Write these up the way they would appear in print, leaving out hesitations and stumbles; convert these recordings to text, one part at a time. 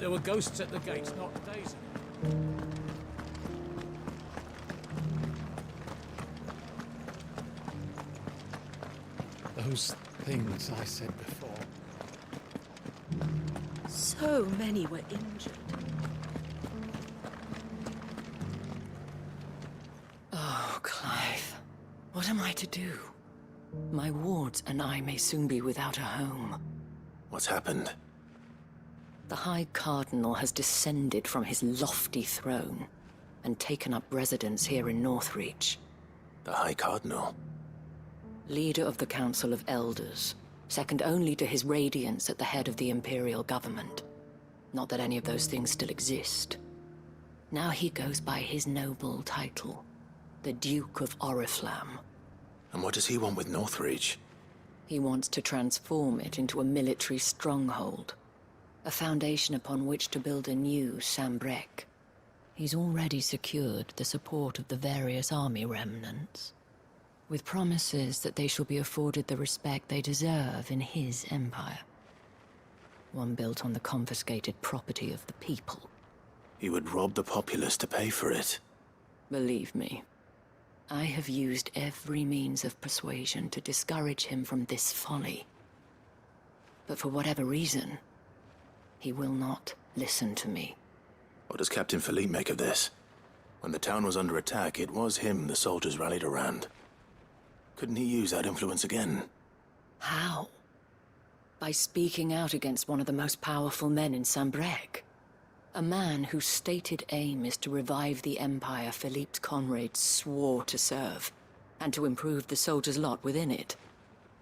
There were ghosts at the gates not days ago. Those things I said before. So many were injured. Oh, Clive. What am I to do? My wards and I may soon be without a home. What's happened? The High Cardinal has descended from his lofty throne and taken up residence here in Northreach. The High Cardinal? Leader of the Council of Elders, second only to his Radiance at the head of the Imperial government. Not that any of those things still exist. Now he goes by his noble title, the Duke of Oriflamme. And what does he want with Northreach? He wants to transform it into a military stronghold, a foundation upon which to build a new Sambrec. He's already secured the support of the various army remnants, with promises that they shall be afforded the respect they deserve in his empire. One built on the confiscated property of the people. He would rob the populace to pay for it. Believe me, I have used every means of persuasion to discourage him from this folly. But for whatever reason, he will not listen to me. What does Captain Philippe make of this? When the town was under attack, it was him the soldiers rallied around. Couldn't he use that influence again? How? By speaking out against one of the most powerful men in Sambrec. A man whose stated aim is to revive the empire Philippe's comrades swore to serve, and to improve the soldiers' lot within it.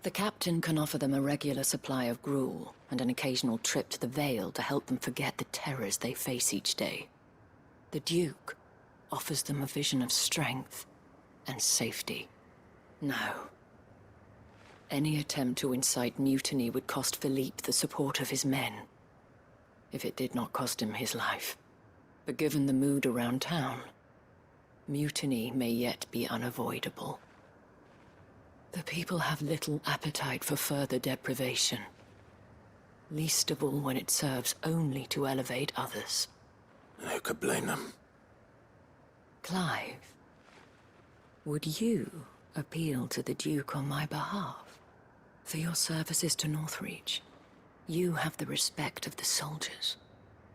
The captain can offer them a regular supply of gruel, and an occasional trip to the Vale to help them forget the terrors they face each day. The Duke offers them a vision of strength and safety. No. Any attempt to incite mutiny would cost Philippe the support of his men, if it did not cost him his life. But given the mood around town, mutiny may yet be unavoidable. The people have little appetite for further deprivation, least of all when it serves only to elevate others. And who could blame them? Clive, would you appeal to the Duke on my behalf? For your services to Northreach, you have the respect of the soldiers,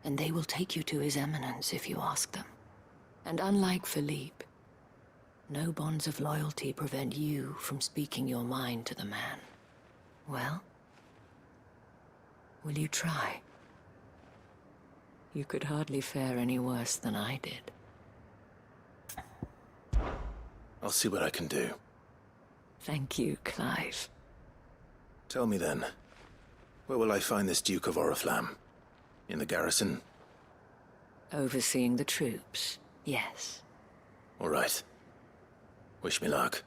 and they will take you to His Eminence if you ask them. And unlike Philippe, no bonds of loyalty prevent you from speaking your mind to the man. Well, will you try? You could hardly fare any worse than I did. I'll see what I can do. Thank you, Clive. Tell me then, where will I find this Duke of Oriflamme? In the garrison? Overseeing the troops, yes. All right. Wish me luck.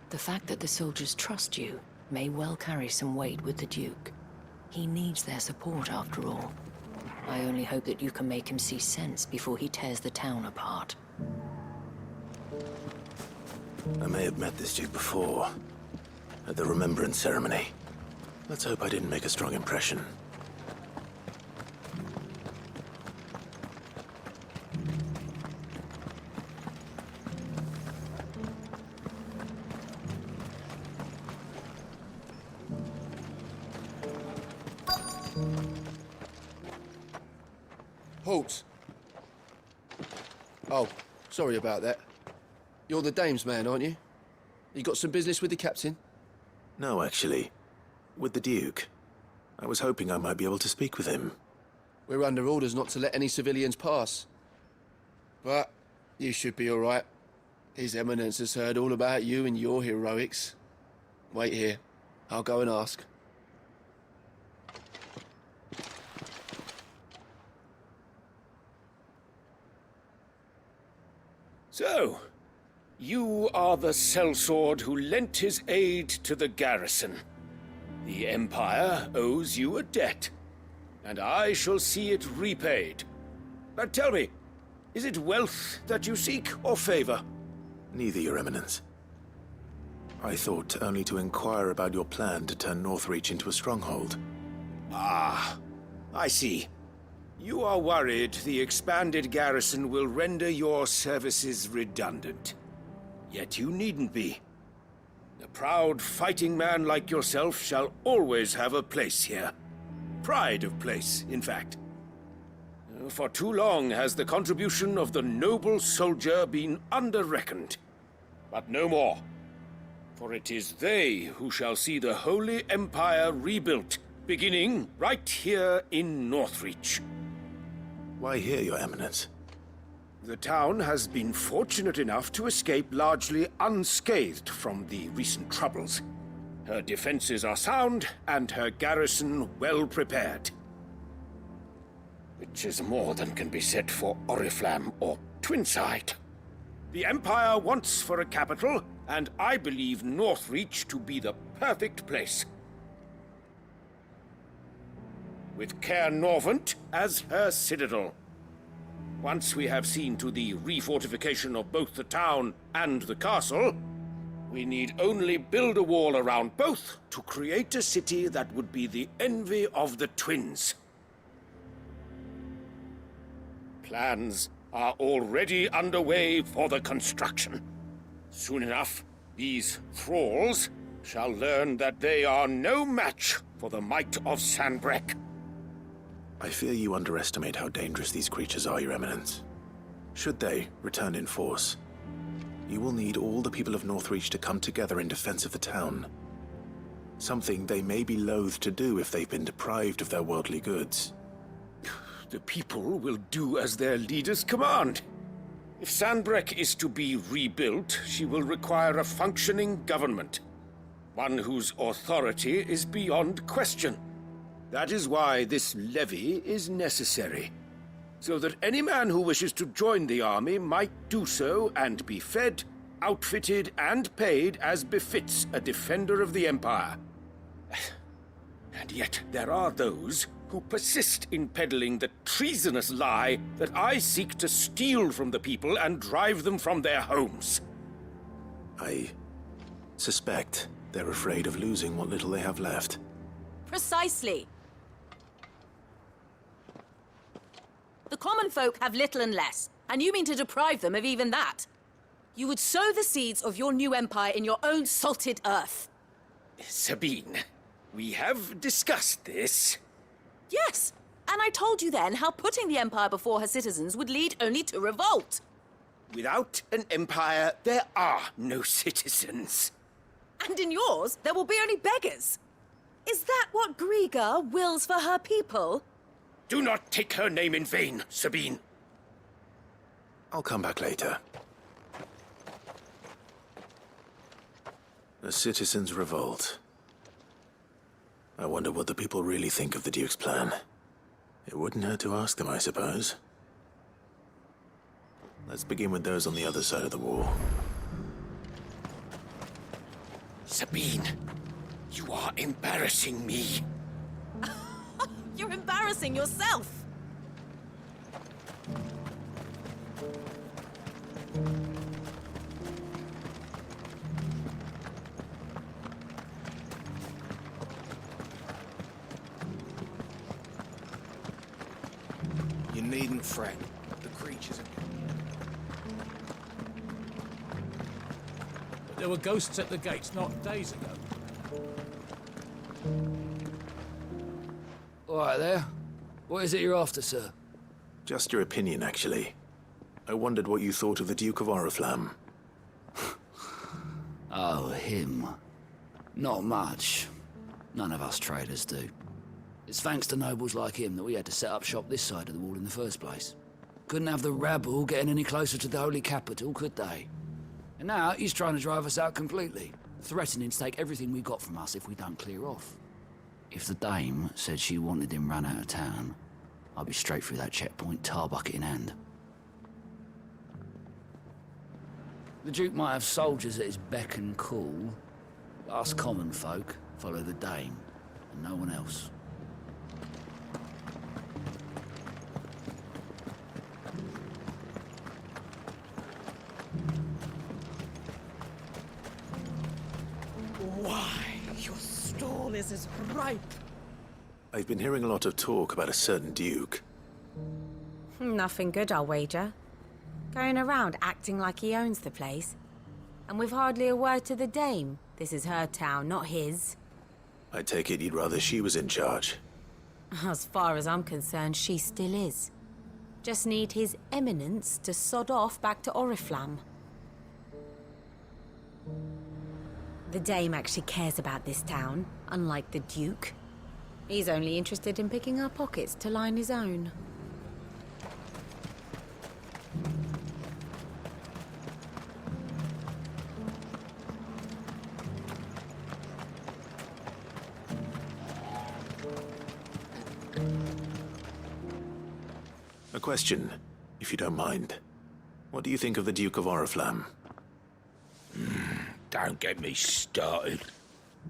The fact that the soldiers trust you may well carry some weight with the Duke. He needs their support, after all. I only hope that you can make him see sense before he tears the town apart. I may have met this Duke before, at the Remembrance ceremony. Let's hope I didn't make a strong impression. Halt! Oh, sorry about that. You're the dame's man, aren't you? You got some business with the captain? No, actually. With the Duke. I was hoping I might be able to speak with him. We're under orders not to let any civilians pass. But you should be all right. His Eminence has heard all about you and your heroics. Wait here. I'll go and ask. So, you are the sellsword who lent his aid to the garrison. The Empire owes you a debt, and I shall see it repaid. But tell me, is it wealth that you seek, or favor? Neither, Your Eminence. I thought only to inquire about your plan to turn Northreach into a stronghold. Ah, I see. You are worried the expanded garrison will render your services redundant. Yet you needn't be. A proud fighting man like yourself shall always have a place here. Pride of place, in fact. For too long has the contribution of the noble soldier been under-reckoned. But no more. For it is they who shall see the Holy Empire rebuilt, beginning right here in Northreach. Why here, Your Eminence? The town has been fortunate enough to escape largely unscathed from the recent troubles. Her defenses are sound, and her garrison well prepared. Which is more than can be said for Oriflamme or Twinside. The Empire wants for a capital, and I believe Northreach to be the perfect place. With Caer Norvent as her citadel. Once we have seen to the refortification of both the town and the castle, we need only build a wall around both to create a city that would be the envy of the twins. Plans are already underway for the construction. Soon enough, these thralls shall learn that they are no match for the might of Sanbreque. I fear you underestimate how dangerous these creatures are, Your Eminence. Should they return in force, you will need all the people of Northreach to come together in defense of the town. Something they may be loath to do if they've been deprived of their worldly goods. The people will do as their leaders command. If Sanbreque is to be rebuilt, she will require a functioning government. One whose authority is beyond question. That is why this levy is necessary. So that any man who wishes to join the army might do so and be fed, outfitted, and paid as befits a defender of the Empire. And yet there are those who persist in peddling the treasonous lie that I seek to steal from the people and drive them from their homes. I suspect they're afraid of losing what little they have left. Precisely. The common folk have little and less, and you mean to deprive them of even that. You would sow the seeds of your new empire in your own salted earth. Sabine, we have discussed this. Yes, and I told you then how putting the empire before her citizens would lead only to revolt. Without an empire, there are no citizens. And in yours, there will be only beggars. Is that what Griga wills for her people? Do not take her name in vain, Sabine. I'll come back later. A citizens' revolt. I wonder what the people really think of the Duke's plan. It wouldn't hurt to ask them, I suppose. Let's begin with those on the other side of the wall. Sabine, you are embarrassing me. You're embarrassing yourself. You needn't fret. The creatures are... But there were ghosts at the gates not days ago. All right there. What is it you're after, sir? Just your opinion, actually. I wondered what you thought of the Duke of Oriflamme. Oh, him. Not much. None of us traders do. It's thanks to nobles like him that we had to set up shop this side of the wall in the first place. Couldn't have the rabble getting any closer to the holy capital, could they? And now he's trying to drive us out completely, threatening to take everything we got from us if we don't clear off. If the dame said she wanted him run out of town, I'd be straight through that checkpoint, tar bucket in hand. The Duke might have soldiers at his beck and call, but us common folk follow the dame, and no one else. This is ripe. I've been hearing a lot of talk about a certain duke. Nothing good, I'll wager. Going around acting like he owns the place. And with hardly a word to the dame. This is her town, not his. I take it you'd rather she was in charge. As far as I'm concerned, she still is. Just need his eminence to sod off back to Oriflamme. The dame actually cares about this town, unlike the duke. He's only interested in picking our pockets to line his own. A question, if you don't mind. What do you think of the Duke of Oriflamme? Don't get me started.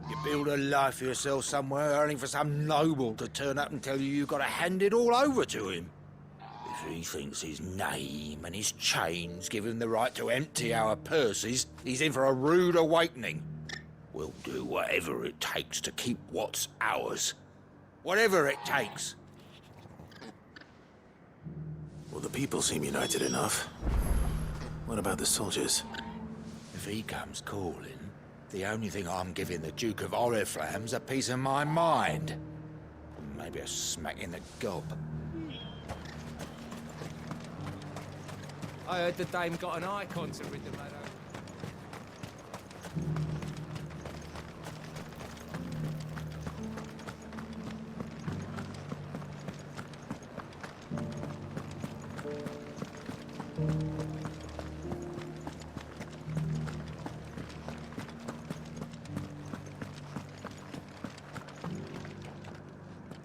You build a life for yourself somewhere, earning for some noble to turn up and tell you you've got to hand it all over to him. If he thinks his name and his chains give him the right to empty our purses, he's in for a rude awakening. We'll do whatever it takes to keep what's ours. Whatever it takes. Well, the people seem united enough. What about the soldiers? If he comes calling, the only thing I'm giving the Duke of Oriflamme's a piece of my mind. Maybe a smack in the gob. I heard the dame got an icon to rid the matter.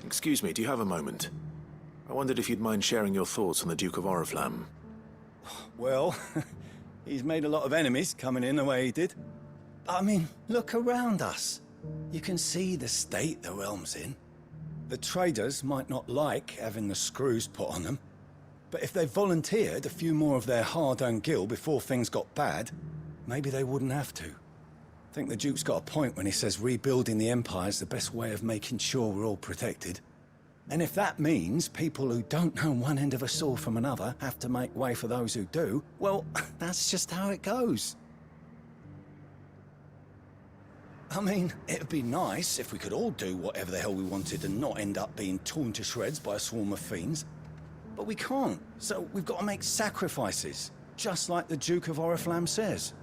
Excuse me, do you have a moment? I wondered if you'd mind sharing your thoughts on the Duke of Oriflamme. Well, he's made a lot of enemies coming in the way he did. I mean, look around us. You can see the state the realm's in. The traders might not like having the screws put on them, but if they volunteered a few more of their hard-earned gil before things got bad, maybe they wouldn't have to. I think the Duke's got a point when he says rebuilding the Empire's the best way of making sure we're all protected. And if that means people who don't know one end of a sword from another have to make way for those who do, well, that's just how it goes. I mean, it'd be nice if we could all do whatever the hell we wanted and not end up being torn to shreds by a swarm of fiends. But we can't, so we've got to make sacrifices, just like the Duke of Oriflamme says.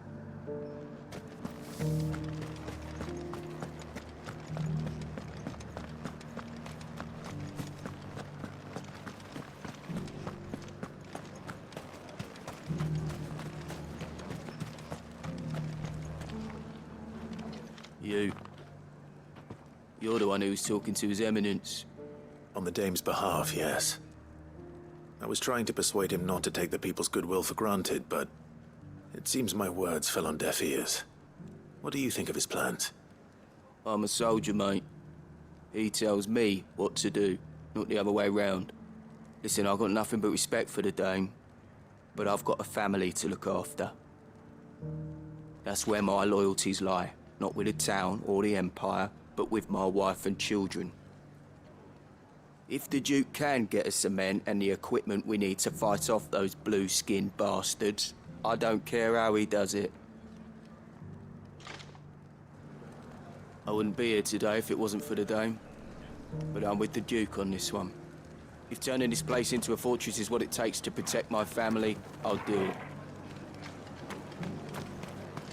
You're the one who's talking to His Eminence. On the dame's behalf, yes. I was trying to persuade him not to take the people's goodwill for granted, but it seems my words fell on deaf ears. What do you think of his plans? I'm a soldier, mate. He tells me what to do, not the other way round. Listen, I've got nothing but respect for the dame, but I've got a family to look after. That's where my loyalties lie, not with the town or the Empire, but with my wife and children. If the Duke can get us cement and the equipment we need to fight off those blue-skinned bastards, I don't care how he does it. I wouldn't be here today if it wasn't for the dame, but I'm with the Duke on this one. If turning this place into a fortress is what it takes to protect my family, I'll do it.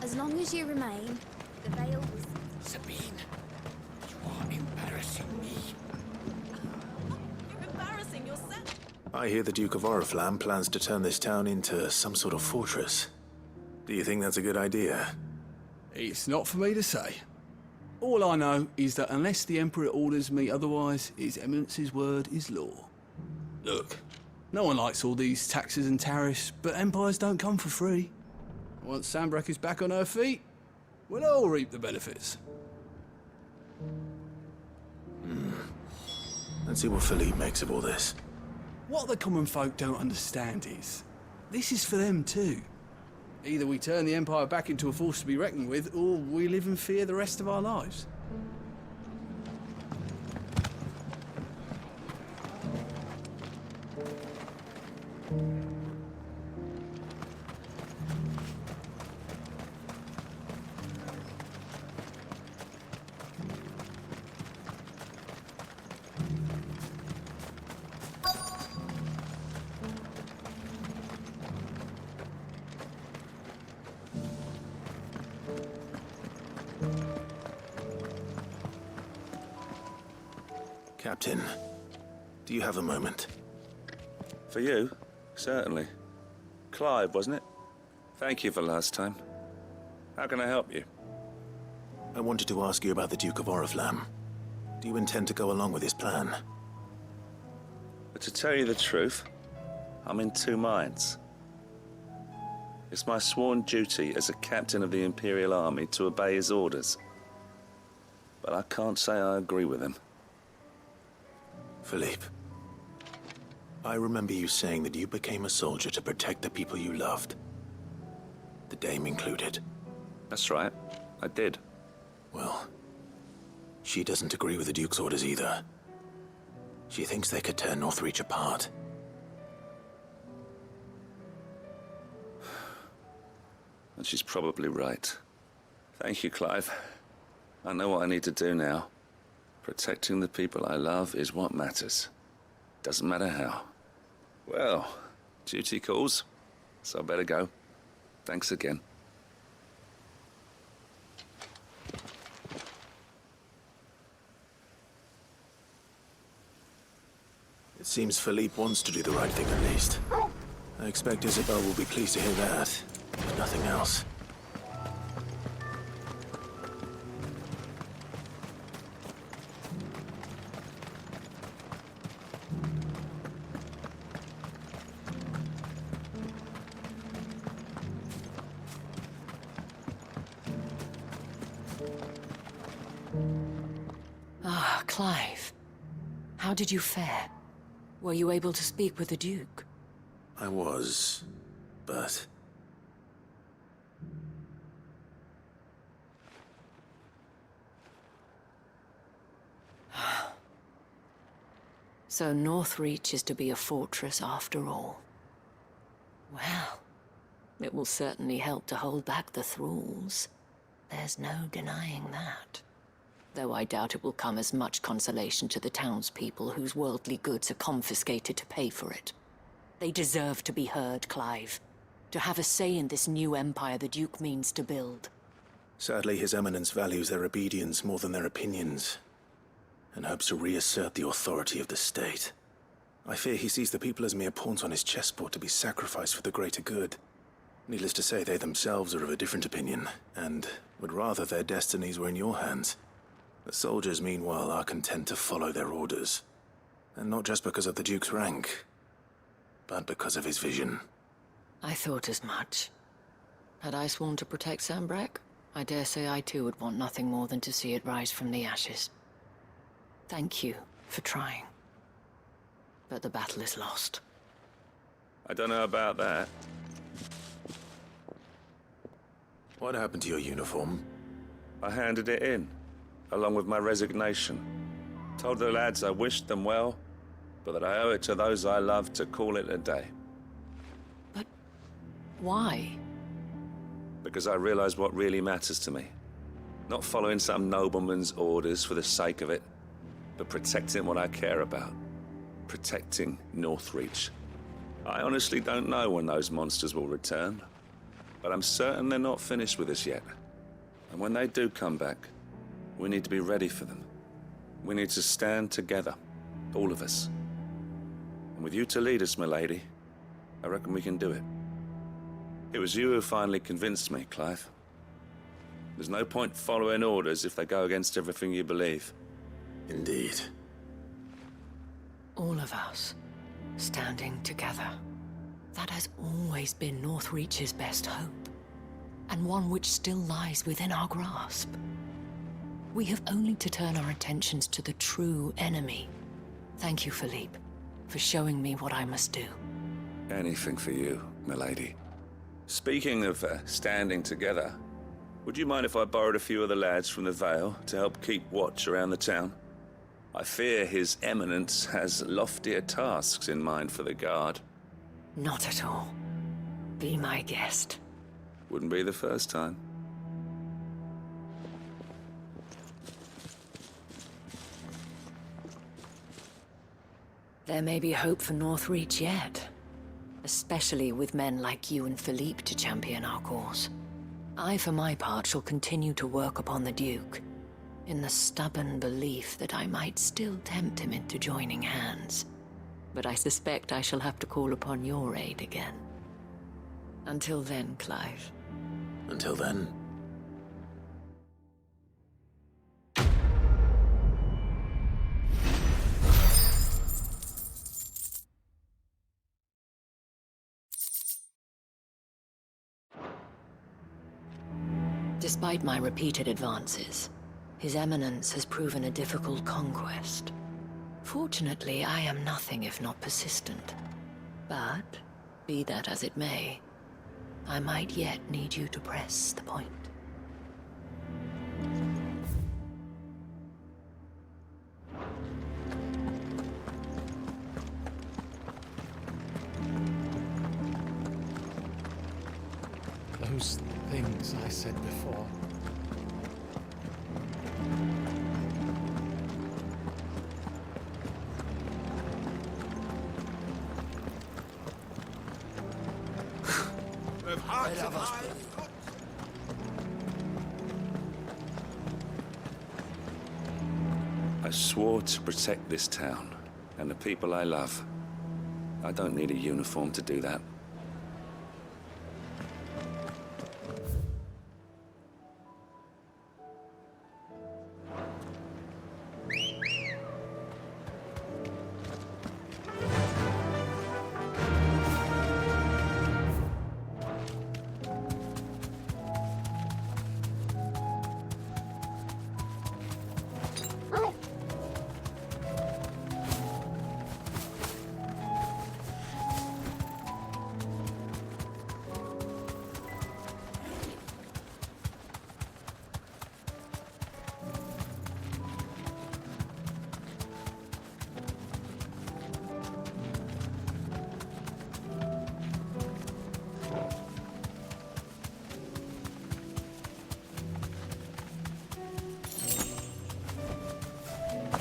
As long as you remain, the veil will... Sabine, you are embarrassing me. You're embarrassing yourself. I hear the Duke of Oriflamme plans to turn this town into some sort of fortress. Do you think that's a good idea? It's not for me to say. All I know is that unless the Emperor orders me otherwise, His Eminence's word is law. Look, no one likes all these taxes and tariffs, but empires don't come for free. Once Sanbreque is back on her feet, we'll all reap the benefits. Let's see what Philippe makes of all this. What the common folk don't understand is, this is for them too. Either we turn the Empire back into a force to be reckoned with, or we live in fear the rest of our lives. Captain, do you have a moment? For you? Certainly. Clive, wasn't it? Thank you for last time. How can I help you? I wanted to ask you about the Duke of Oriflamme. Do you intend to go along with his plan? But to tell you the truth, I'm in two minds. It's my sworn duty as a captain of the Imperial Army to obey his orders. But I can't say I agree with him. Philippe, I remember you saying that you became a soldier to protect the people you loved. The Dame included. That's right, I did. Well, she doesn't agree with the Duke's orders either. She thinks they could tear Northreach apart. And she's probably right. Thank you, Clive. I know what I need to do now. Protecting the people I love is what matters. Doesn't matter how. Well, duty calls, so I better go. Thanks again. It seems Philippe wants to do the right thing at least. I expect Isabel will be pleased to hear that, if nothing else. Ah, Clive. How did you fare? Were you able to speak with the Duke? I was, but... So Northreach is to be a fortress after all. Well, it will certainly help to hold back the thralls. There's no denying that. Though I doubt it will come as much consolation to the townspeople whose worldly goods are confiscated to pay for it. They deserve to be heard, Clive. To have a say in this new empire the Duke means to build. Sadly, His Eminence values their obedience more than their opinions, and hopes to reassert the authority of the state. I fear he sees the people as mere pawns on his chessboard to be sacrificed for the greater good. Needless to say, they themselves are of a different opinion, and would rather their destinies were in your hands. The soldiers, meanwhile, are content to follow their orders. And not just because of the Duke's rank, but because of his vision. I thought as much. Had I sworn to protect Sanbreque, I dare say I too would want nothing more than to see it rise from the ashes. Thank you for trying. But the battle is lost. I don't know about that. What happened to your uniform? I handed it in, along with my resignation. Told the lads I wished them well, but that I owe it to those I love to call it a day. But why? Because I realize what really matters to me. Not following some nobleman's orders for the sake of it, but protecting what I care about. Protecting Northreach. I honestly don't know when those monsters will return, but I'm certain they're not finished with us yet. And when they do come back, we need to be ready for them. We need to stand together, all of us. And with you to lead us, milady, I reckon we can do it. It was you who finally convinced me, Clive. There's no point following orders if they go against everything you believe. Indeed. All of us, standing together. That has always been Northreach's best hope, and one which still lies within our grasp. We have only to turn our attentions to the true enemy. Thank you, Philippe, for showing me what I must do. Anything for you, milady. Speaking of standing together, would you mind if I borrowed a few of the lads from the Vale to help keep watch around the town? I fear His Eminence has loftier tasks in mind for the guard. Not at all. Be my guest. Wouldn't be the first time. There may be hope for Northreach yet. Especially with men like you and Philippe to champion our cause. I, for my part, shall continue to work upon the Duke. in the stubborn belief that I might still tempt him into joining hands. But I suspect I shall have to call upon your aid again. Until then, Clive. Until then. Despite my repeated advances, His Eminence has proven a difficult conquest. Fortunately, I am nothing if not persistent. But, be that as it may, I might yet need you to press the point. Those things I said before. I swore to protect this town and the people I love. I don't need a uniform to do that.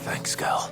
Thanks, girl.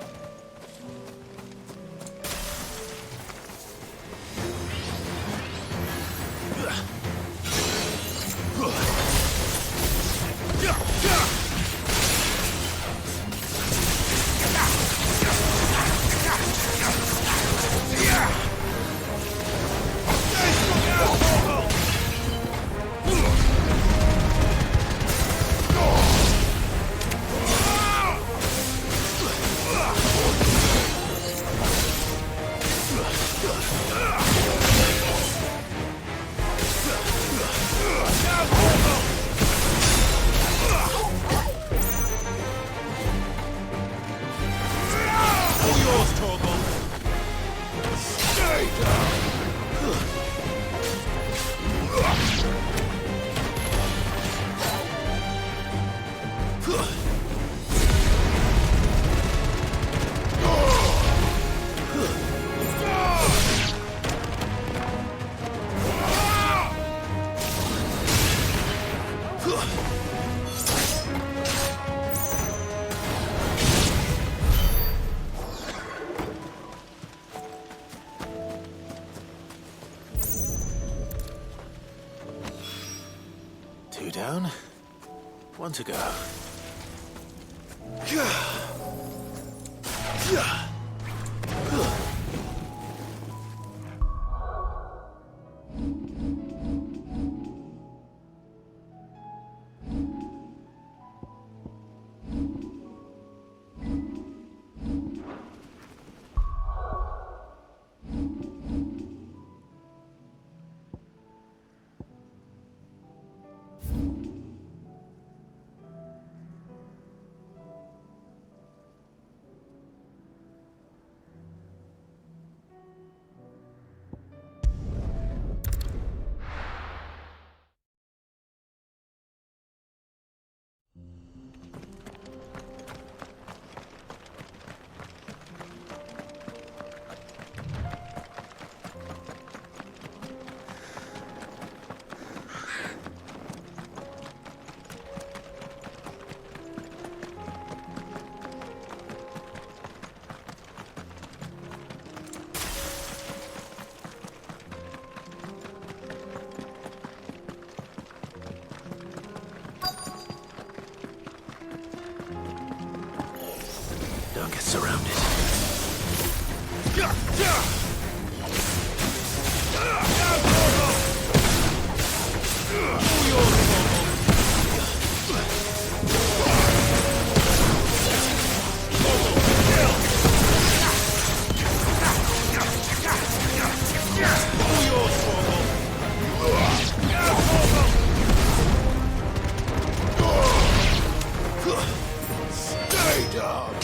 Two down, one to go. surrounded. Stay down.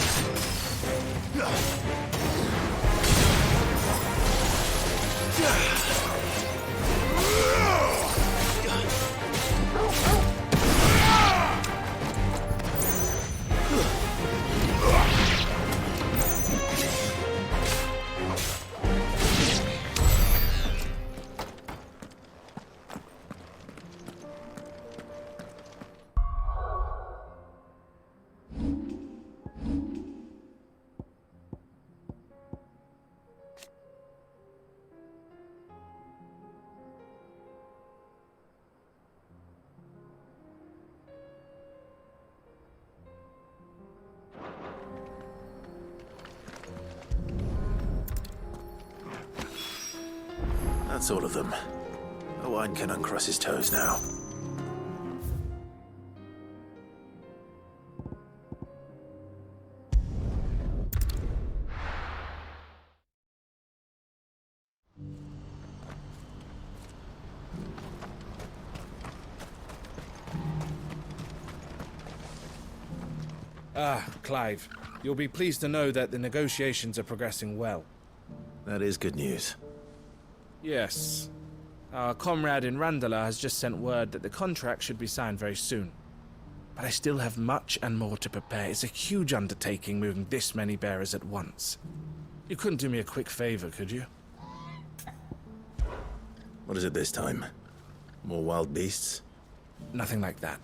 That's all of them. Owain can uncross his toes now. Ah, Clive. You'll be pleased to know that the negotiations are progressing well. That is good news. Yes. Our comrade in Randala has just sent word that the contract should be signed very soon. But I still have much and more to prepare. It's a huge undertaking moving this many bearers at once. You couldn't do me a quick favor, could you? What is it this time? More wild beasts? Nothing like that.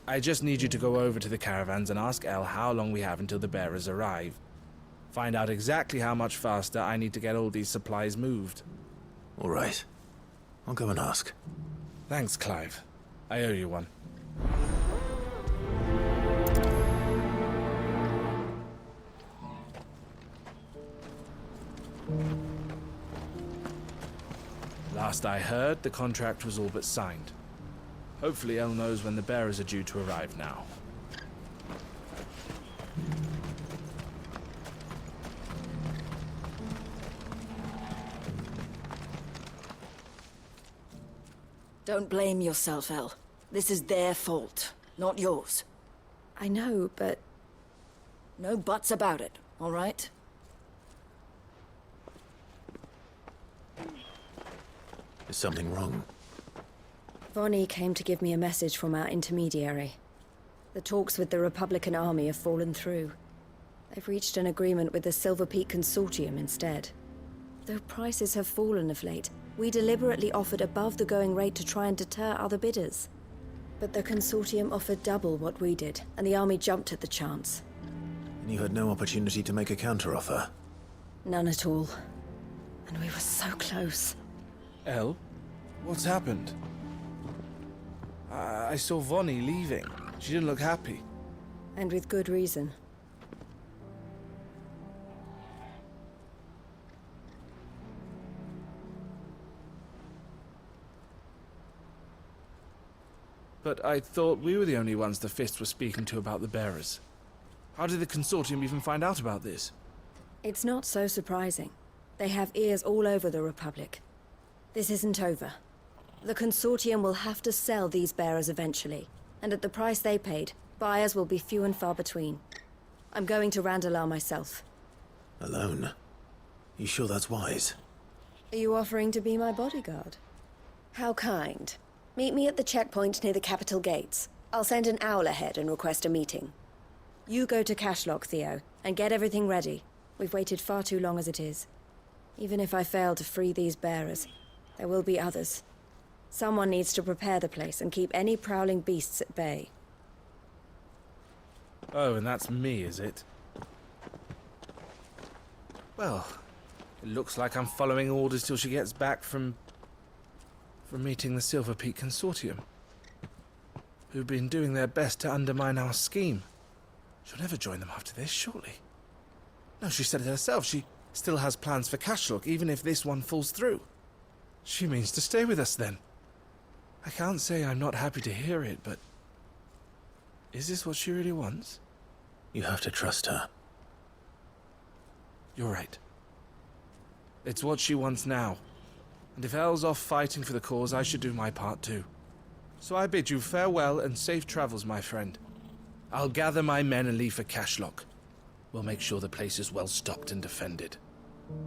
I just need you to go over to the caravans and ask El how long we have until the bearers arrive. Find out exactly how much faster I need to get all these supplies moved. All right. I'll go and ask. Thanks, Clive. I owe you one. Last I heard, the contract was all but signed. Hopefully El knows when the bearers are due to arrive now. Don't blame yourself, El. This is their fault, not yours. I know, but... No buts about it, all right? Is something wrong? Vonnie came to give me a message from our intermediary. The talks with the Republican army have fallen through. They've reached an agreement with the Silver Peak Consortium instead. Though prices have fallen of late, we deliberately offered above the going rate to try and deter other bidders. But the Consortium offered double what we did, and the army jumped at the chance. And you had no opportunity to make a counteroffer? None at all. And we were so close. El? What's happened? I saw Vonnie leaving. She didn't look happy. And with good reason. But I thought we were the only ones the Fist were speaking to about the bearers. How did the Consortium even find out about this? It's not so surprising. They have ears all over the Republic. This isn't over. The Consortium will have to sell these bearers eventually, and at the price they paid, buyers will be few and far between. I'm going to Randalar myself. Alone? You sure that's wise? Are you offering to be my bodyguard? How kind. Meet me at the checkpoint near the capital gates. I'll send an owl ahead and request a meeting. You go to Cashlock, Theo, and get everything ready. We've waited far too long as it is. Even if I fail to free these bearers, there will be others. Someone needs to prepare the place and keep any prowling beasts at bay. Oh, and that's me, is it? Well, it looks like I'm following orders till she gets back from meeting the Silver Peak Consortium, who've been doing their best to undermine our scheme. She'll never join them after this, surely. No, she said it herself. She still has plans for Cashlock, even if this one falls through. She means to stay with us then. I can't say I'm not happy to hear it, but... is this what she really wants? You have to trust her. You're right. It's what she wants now. And if Elle's off fighting for the cause, I should do my part too. So I bid you farewell and safe travels, my friend. I'll gather my men and leave for Cashlock. We'll make sure the place is well stocked and defended.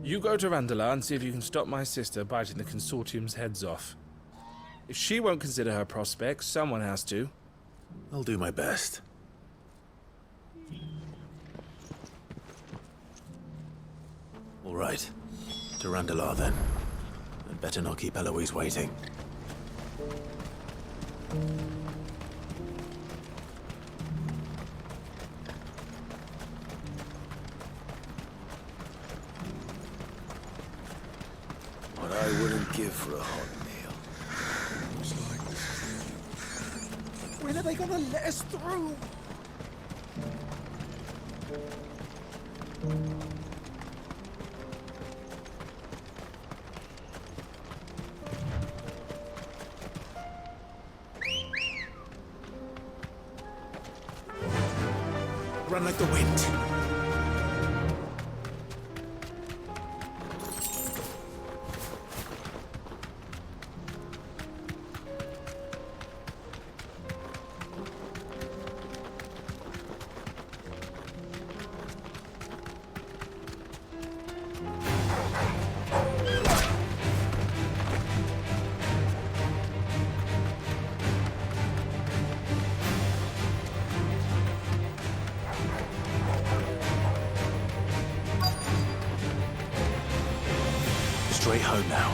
You go to Randala and see if you can stop my sister biting the Consortium's heads off. If she won't consider her prospects, someone has to. I'll do my best. All right. To Randala, then. I'd better not keep Eloise waiting. What I wouldn't give for a hot meal. When are they gonna let us through? Run like the wind. Straight home now.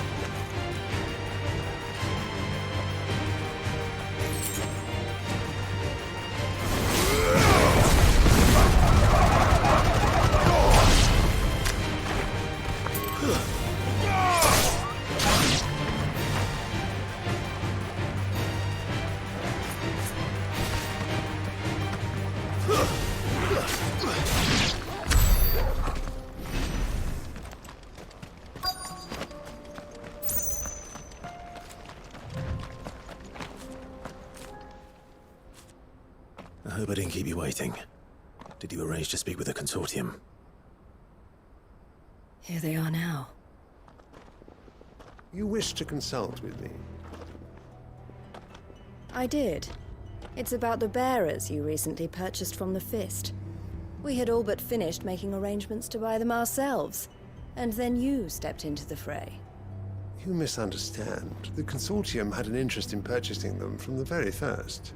I hope I didn't keep you waiting. Did you arrange to speak with the Consortium? Here they are now. You wish to consult with me? I did. It's about the bearers you recently purchased from the Fist. We had all but finished making arrangements to buy them ourselves, and then you stepped into the fray. You misunderstand. The Consortium had an interest in purchasing them from the very first.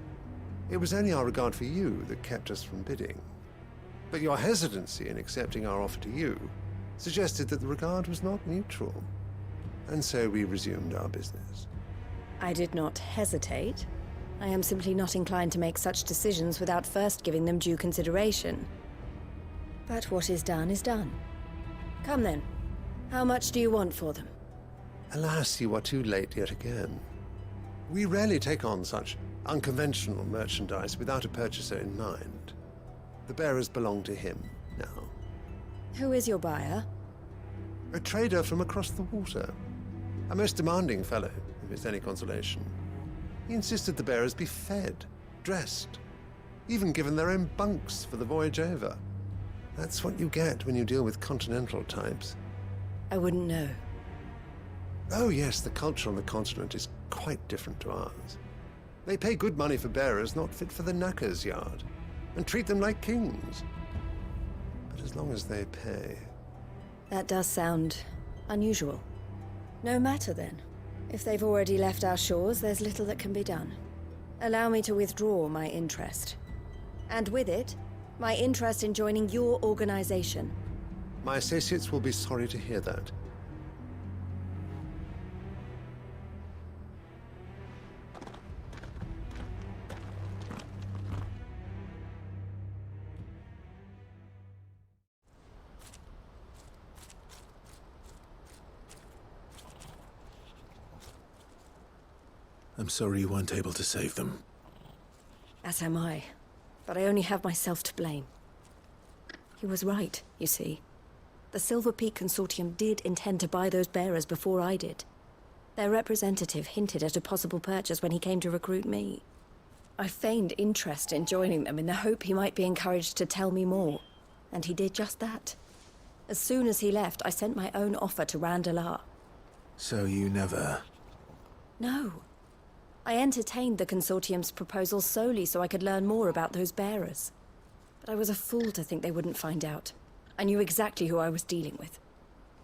It was only our regard for you that kept us from bidding. But your hesitancy in accepting our offer to you suggested that the regard was not mutual. And so we resumed our business. I did not hesitate. I am simply not inclined to make such decisions without first giving them due consideration. But what is done is done. Come then. How much do you want for them? Alas, you are too late yet again. We rarely take on such unconventional merchandise without a purchaser in mind. The bearers belong to him now. Who is your buyer? A trader from across the water. A most demanding fellow, if it's any consolation. He insisted the bearers be fed, dressed, even given their own bunks for the voyage over. That's what you get when you deal with continental types. I wouldn't know. Oh yes, the culture on the continent is quite different to ours. They pay good money for bearers not fit for the knacker's yard, and treat them like kings. But as long as they pay... That does sound unusual. No matter then. If they've already left our shores, there's little that can be done. Allow me to withdraw my interest. And with it, my interest in joining your organization. My associates will be sorry to hear that. I'm sorry you weren't able to save them. As am I. But I only have myself to blame. He was right, you see. the Silver Peak Consortium did intend to buy those bearers before I did. Their representative hinted at a possible purchase when he came to recruit me. I feigned interest in joining them in the hope he might be encouraged to tell me more, and he did just that. As soon as he left, I sent my own offer to Randalar. So you never... No. I entertained the Consortium's proposal solely so I could learn more about those bearers. But I was a fool to think they wouldn't find out. I knew exactly who I was dealing with.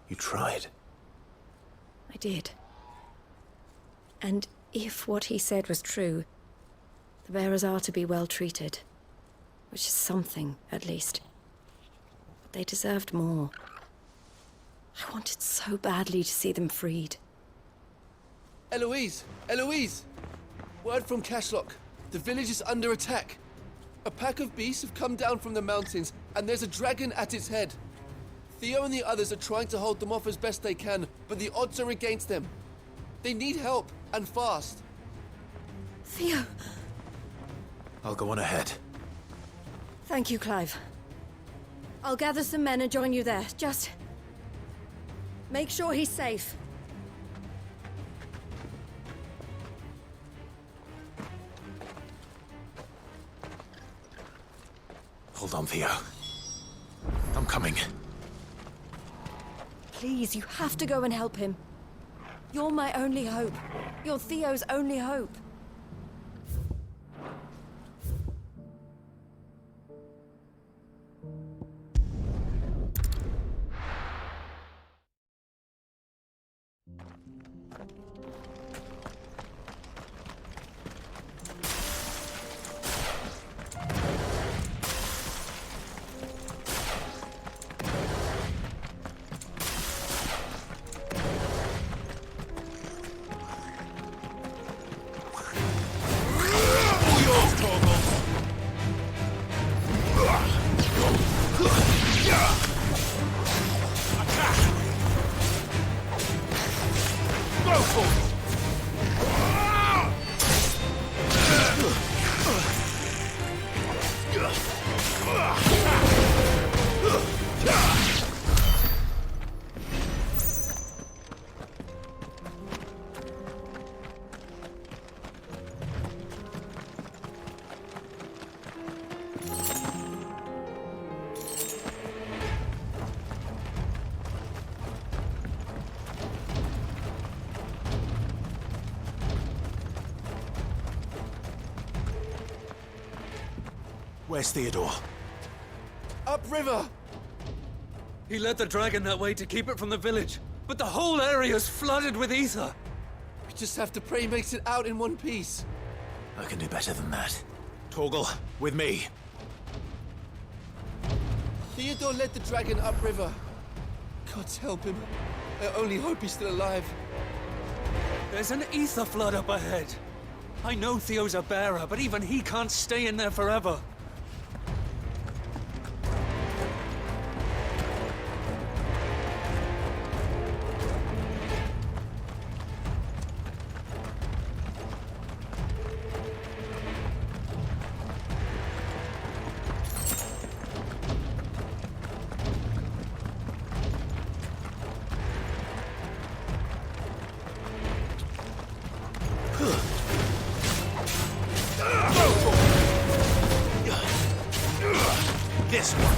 You tried. I did. And if what he said was true, the bearers are to be well treated. Which is something, at least. But they deserved more. I wanted so badly to see them freed. Eloise! Eloise! Word from Cashlock. The village is under attack. A pack of beasts have come down from the mountains, and there's a dragon at its head. Theo and the others are trying to hold them off as best they can, but the odds are against them. They need help, and fast. Theo! I'll go on ahead. Thank you, Clive. I'll gather some men and join you there. Just... make sure he's safe. Hold on, Theo. I'm coming. Please, you have to go and help him. You're my only hope. You're Theo's only hope. Where's Theodore? Upriver! He led the dragon that way to keep it from the village, but the whole area's flooded with ether. We just have to pray he makes it out in one piece. I can do better than that. Torgal, with me. Theodore led the dragon upriver. God help him. I only hope he's still alive. There's an ether flood up ahead. I know Theo's a bearer, but even he can't stay in there forever. This one.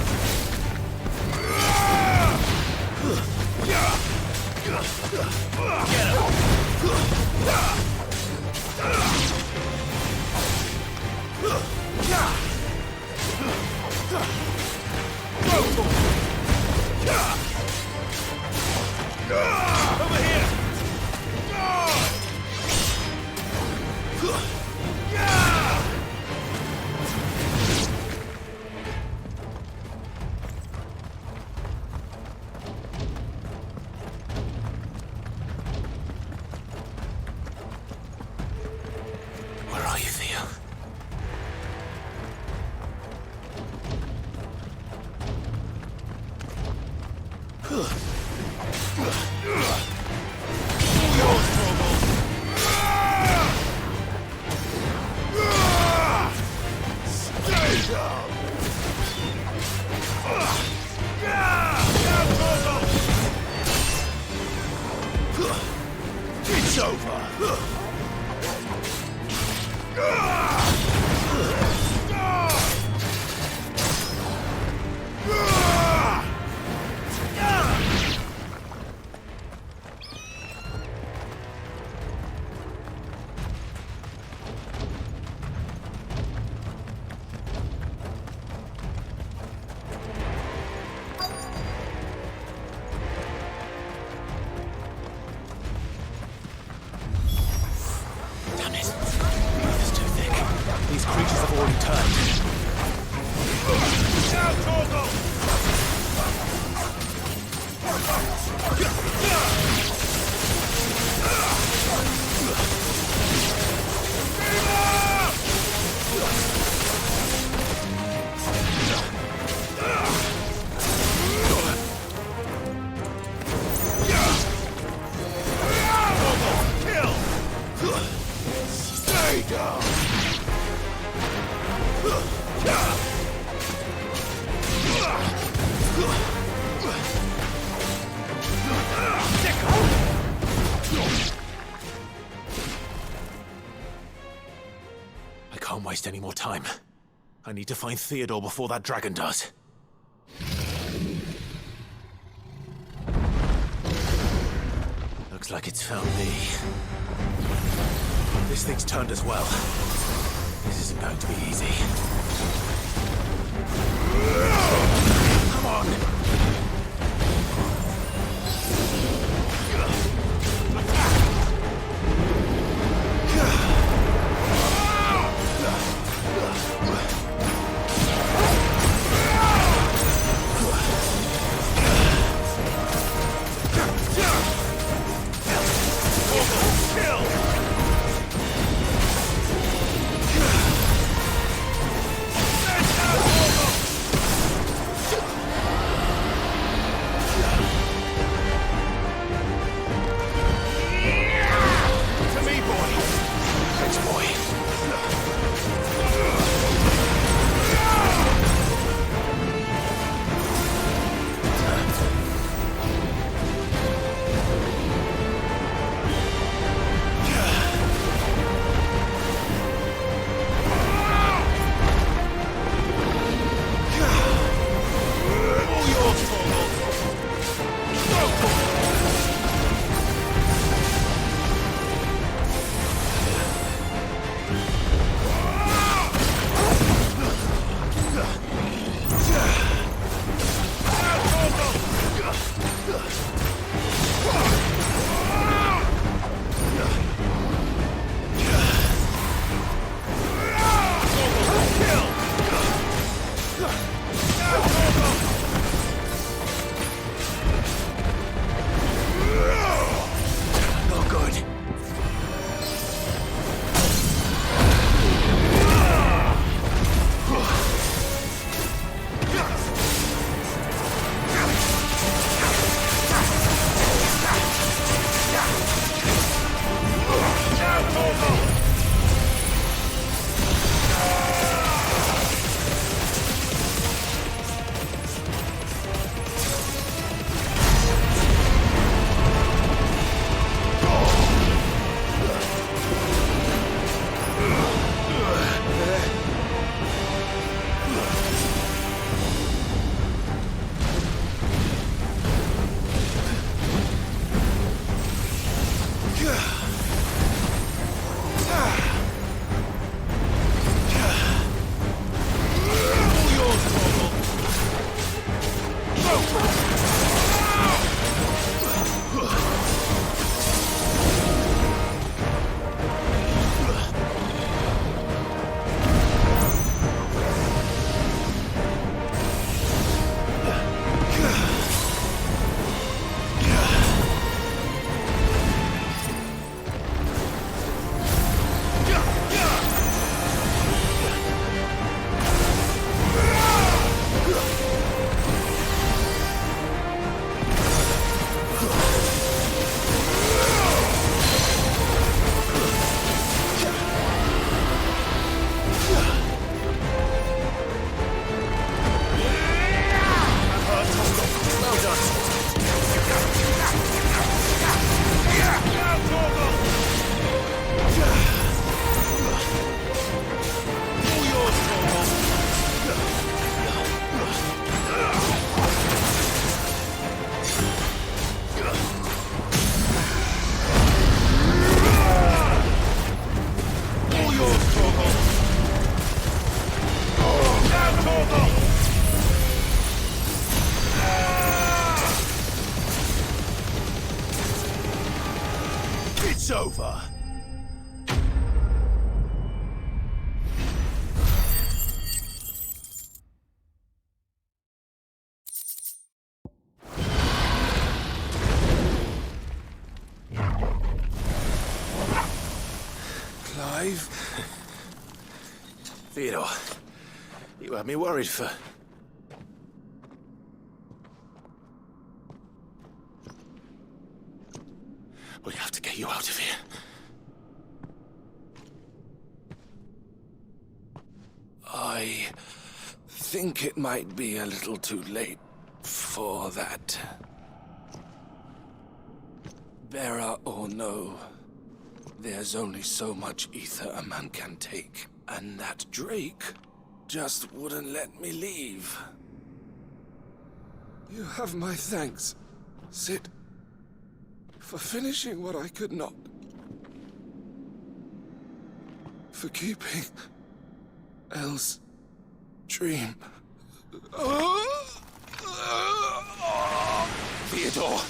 Over here! Where are you, Theo? I can't waste any more time. I need to find Theodore before that dragon does. Looks like it's found me. This thing's turned as well. This isn't going to be easy. Come on! It's over. Clive? Theodore, you had me worried for... We have to get you out of here. I think it might be a little too late for that. Bearer or no, there's only so much ether a man can take, and that Drake just wouldn't let me leave. You have my thanks, Sid, for finishing what I could not. For keeping Elle's dream. Theodore!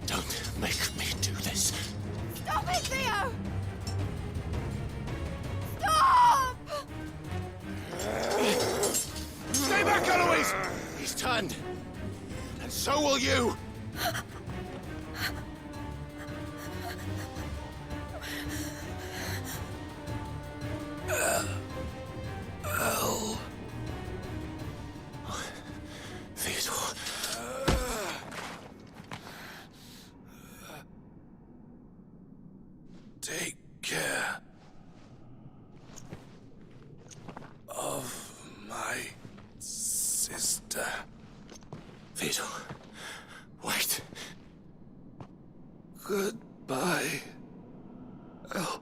Don't make me do this. Stop it, Theo! Stop! Stay back, Eloise! He's turned. And so will you! Elle. Theodore. Take care of my sister. Theodore. Wait. Goodbye, Elle.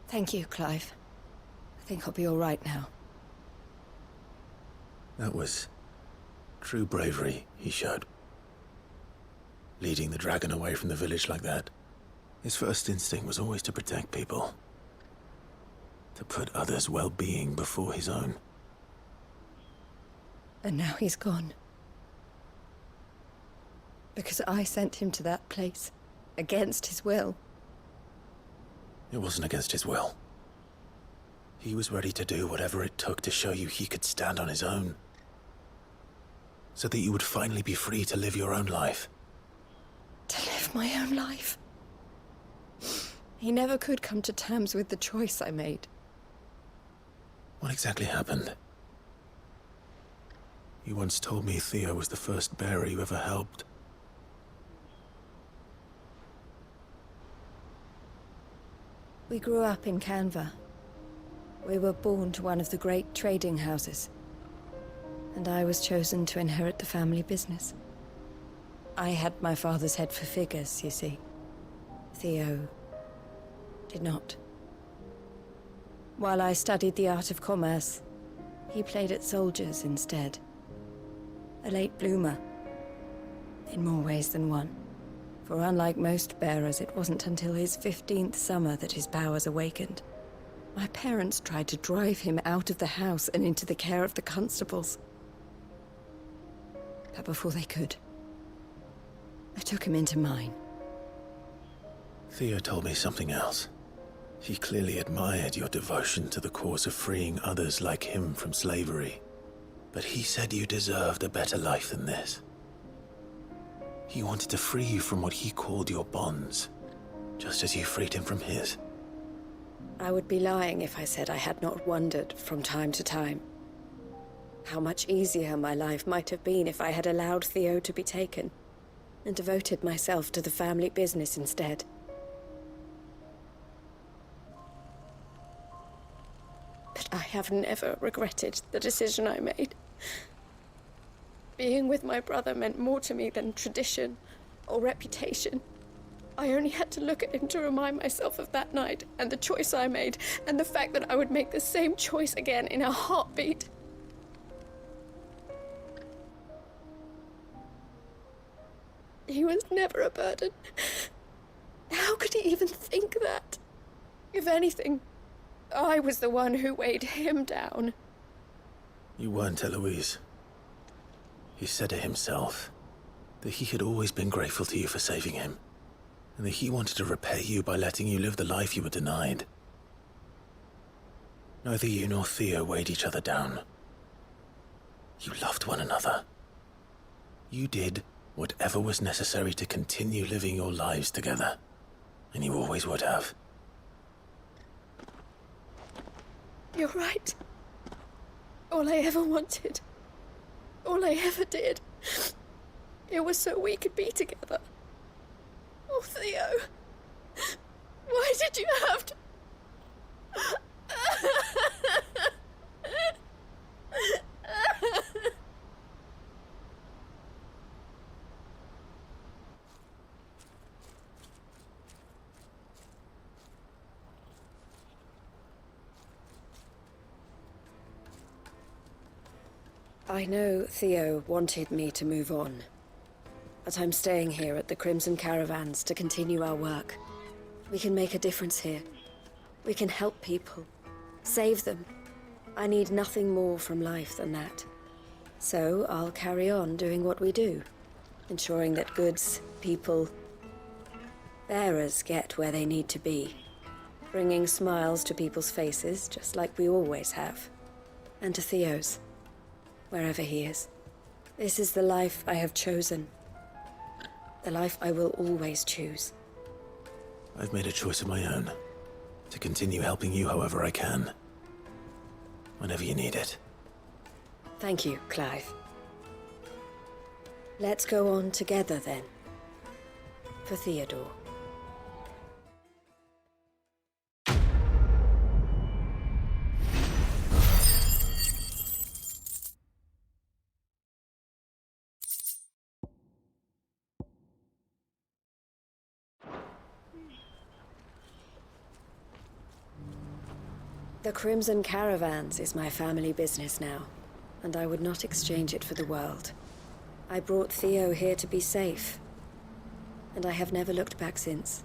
Thank you, Clive. I think I'll be all right now. That was true bravery he showed. Leading the dragon away from the village like that. His first instinct was always to protect people. To put others' well-being before his own. And now he's gone. Because I sent him to that place, against his will. It wasn't against his will. He was ready to do whatever it took to show you he could stand on his own. So that you would finally be free to live your own life. To live my own life. He never could come to terms with the choice I made. What exactly happened? You once told me Theo was the first bearer you ever helped. We grew up in Canva. We were born to one of the great trading houses. And I was chosen to inherit the family business. I had my father's head for figures, you see. Theo did not. While I studied the art of commerce, he played at soldiers instead. A late bloomer, in more ways than one, For unlike most bearers, it wasn't until his 15th summer that his powers awakened. My parents tried to drive him out of the house and into the care of the constables. But before they could, I took him into mine. Theo told me something else. He clearly admired your devotion to the cause of freeing others like him from slavery. But he said you deserved a better life than this. He wanted to free you from what he called your bonds, just as you freed him from his. I would be lying if I said I had not wondered from time to time how much easier my life might have been if I had allowed Theo to be taken and devoted myself to the family business instead. But I have never regretted the decision I made. Being with my brother meant more to me than tradition or reputation. I only had to look at him to remind myself of that night and the choice I made, and the fact that I would make the same choice again in a heartbeat. He was never a burden. How could he even think that? If anything, I was the one who weighed him down. You weren't, Eloise. He said it himself, that he had always been grateful to you for saving him, and that he wanted to repay you by letting you live the life you were denied. Neither you nor Theo weighed each other down. You loved one another. You did whatever was necessary to continue living your lives together, and you always would have. You're right. All I ever wanted, all I ever did, it was so we could be together. Oh, Theo, why did you have to... I know Theo wanted me to move on, but I'm staying here at the Crimson Caravans to continue our work. We can make a difference here. We can help people, save them. I need nothing more from life than that. So I'll carry on doing what we do, ensuring that goods, people, bearers get where they need to be, bringing smiles to people's faces, just like we always have, and to Theo's, wherever he is. This is the life I have chosen. The life I will always choose. I've made a choice of my own, to continue helping you however I can, whenever you need it. Thank you, Clive. Let's go on together then. For Theodore. The Crimson Caravans is my family business now, and I would not exchange it for the world. I brought Theo here to be safe, and I have never looked back since.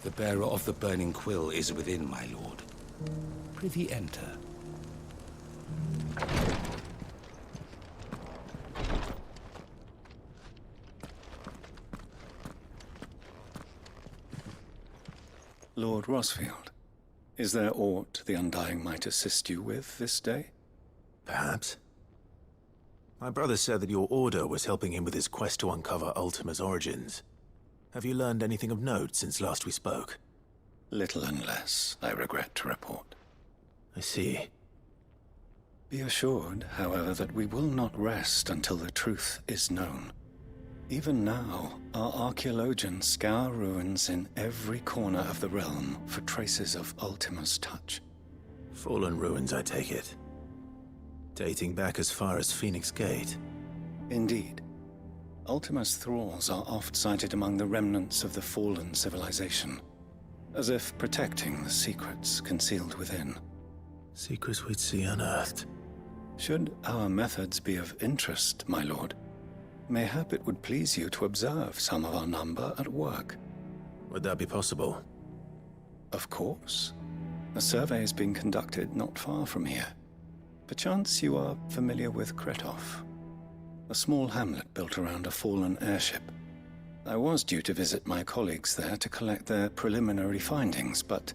The bearer of the burning quill is within, my lord. Prithee enter. Lord Rosfield, is there aught the Undying might assist you with this day? Perhaps. My brother said that your order was helping him with his quest to uncover Ultima's origins. Have you learned anything of note since last we spoke? Little and less, I regret to report. I see. Be assured, however, that we will not rest until the truth is known. Even now, our archaeologians scour ruins in every corner of the realm for traces of Ultima's touch. Fallen ruins, I take it. Dating back as far as Phoenix Gate. Indeed. Ultima's thralls are oft sighted among the remnants of the fallen civilization, as if protecting the secrets concealed within. Secrets we'd see unearthed. Should our methods be of interest, my lord, mayhap it would please you to observe some of our number at work. Would that be possible? Of course. A survey is being conducted not far from here. Perchance you are familiar with Kretov, a small hamlet built around a fallen airship. I was due to visit my colleagues there to collect their preliminary findings, but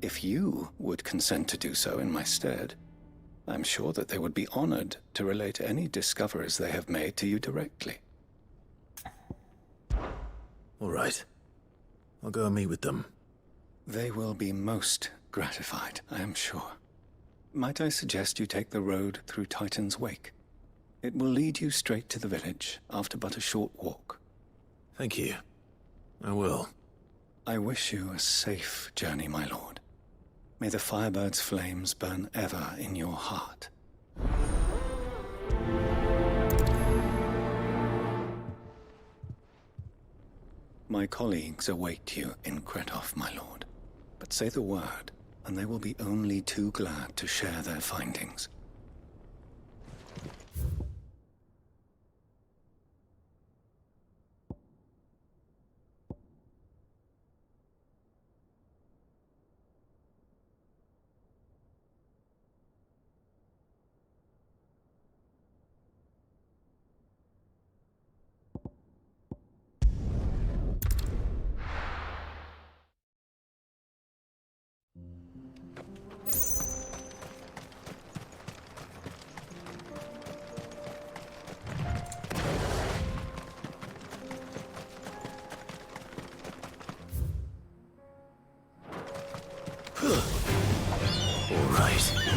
if you would consent to do so in my stead, I'm sure that they would be honored to relate any discoveries they have made to you directly. All right. I'll go and meet with them. They will be most gratified, I am sure. Might I suggest you take the road through Titan's Wake? It will lead you straight to the village after but a short walk. Thank you. I will. I wish you a safe journey, my lord. May the Firebird's flames burn ever in your heart. My colleagues await you in Kretov, my lord. But say the word, and they will be only too glad to share their findings. All right.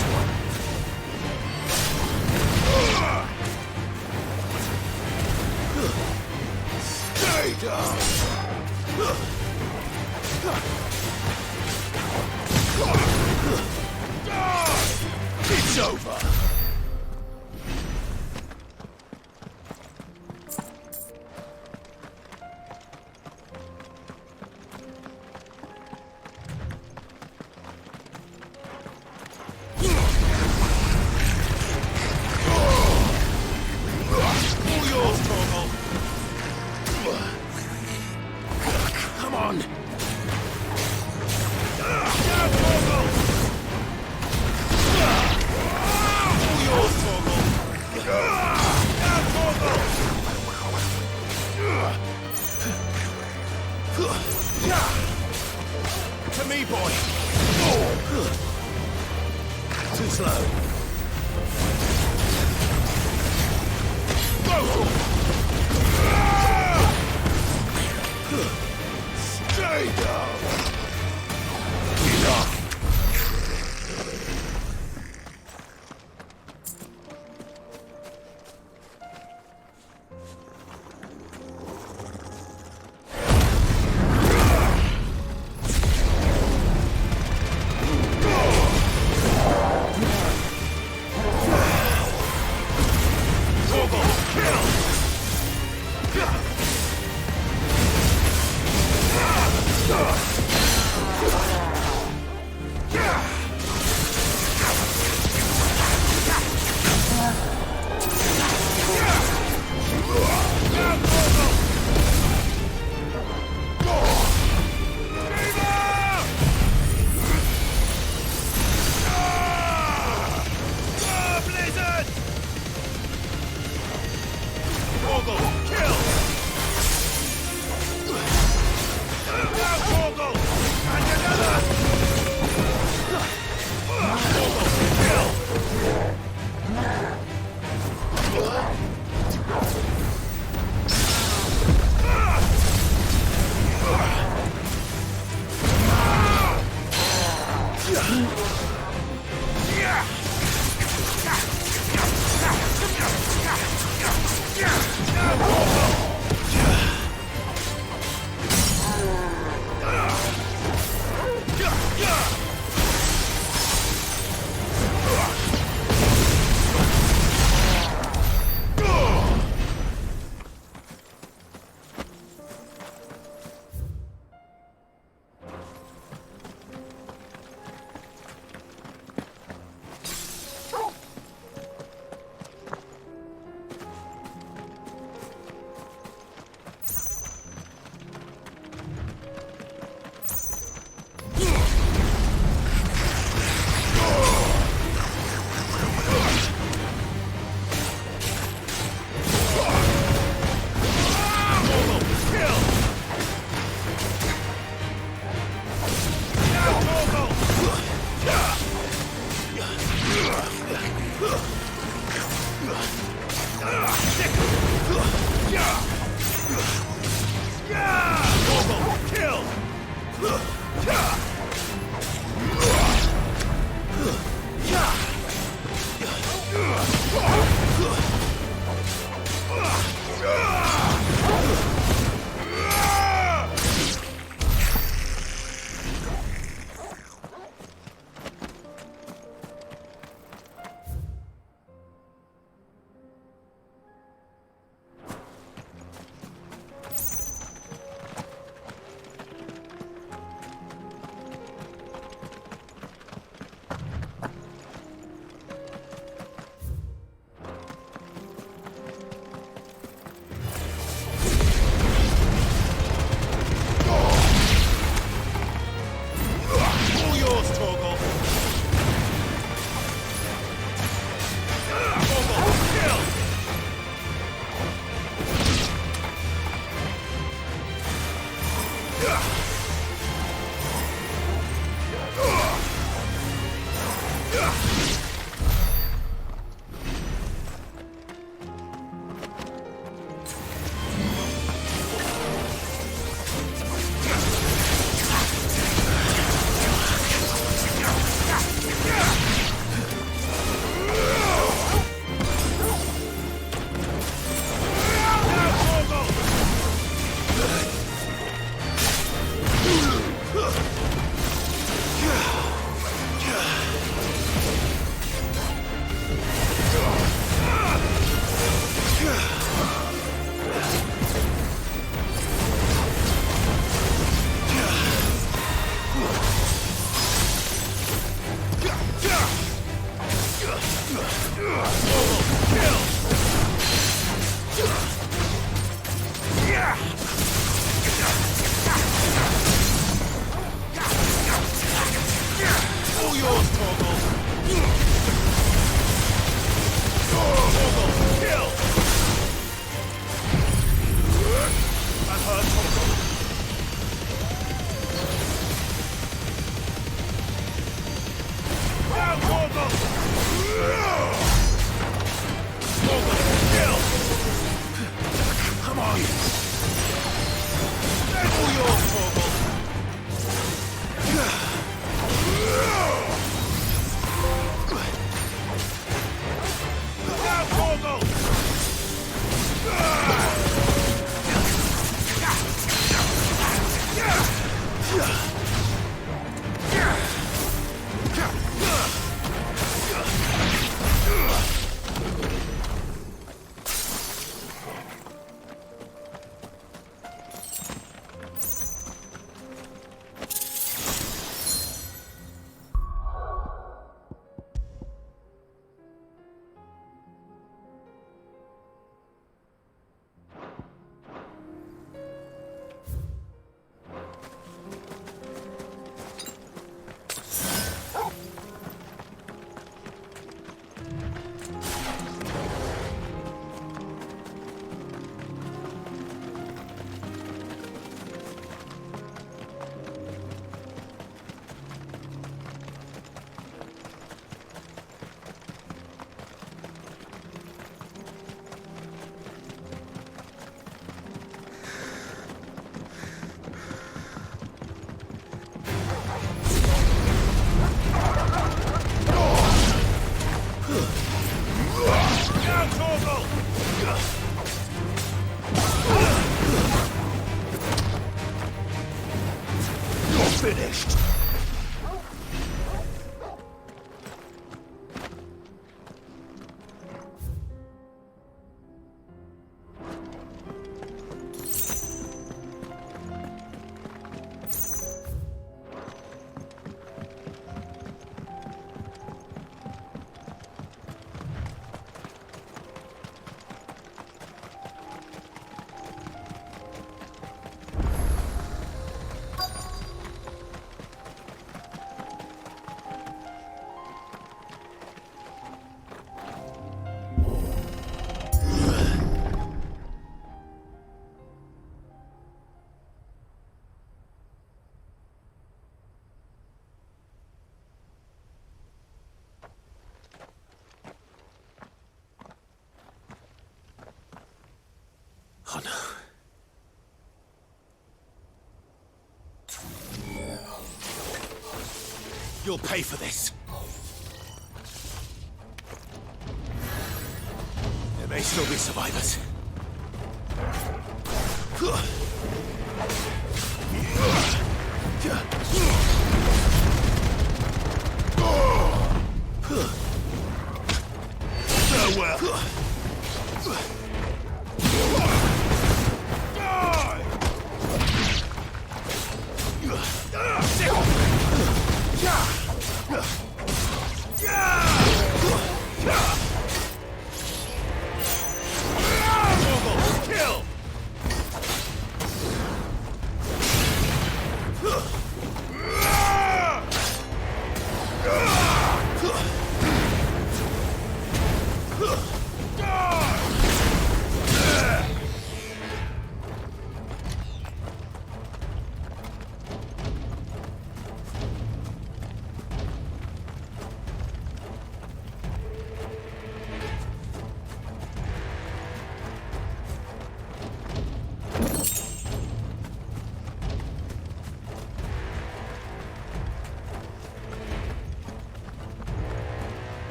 this one. Stay down! It's over! All yours, Torgal! Come on! Down, Torgal! All yours, Torgal! Down, Torgal! To me, boy! Too slow. Stay down! Enough! All yours, Torgal! Kill! I've heard Torgal. Now, Torgal! Torgal, kill! Come on! All yours, Torgal! Now, Torgal! Finished. Oh no. You'll pay for this. There may still be survivors. Farewell.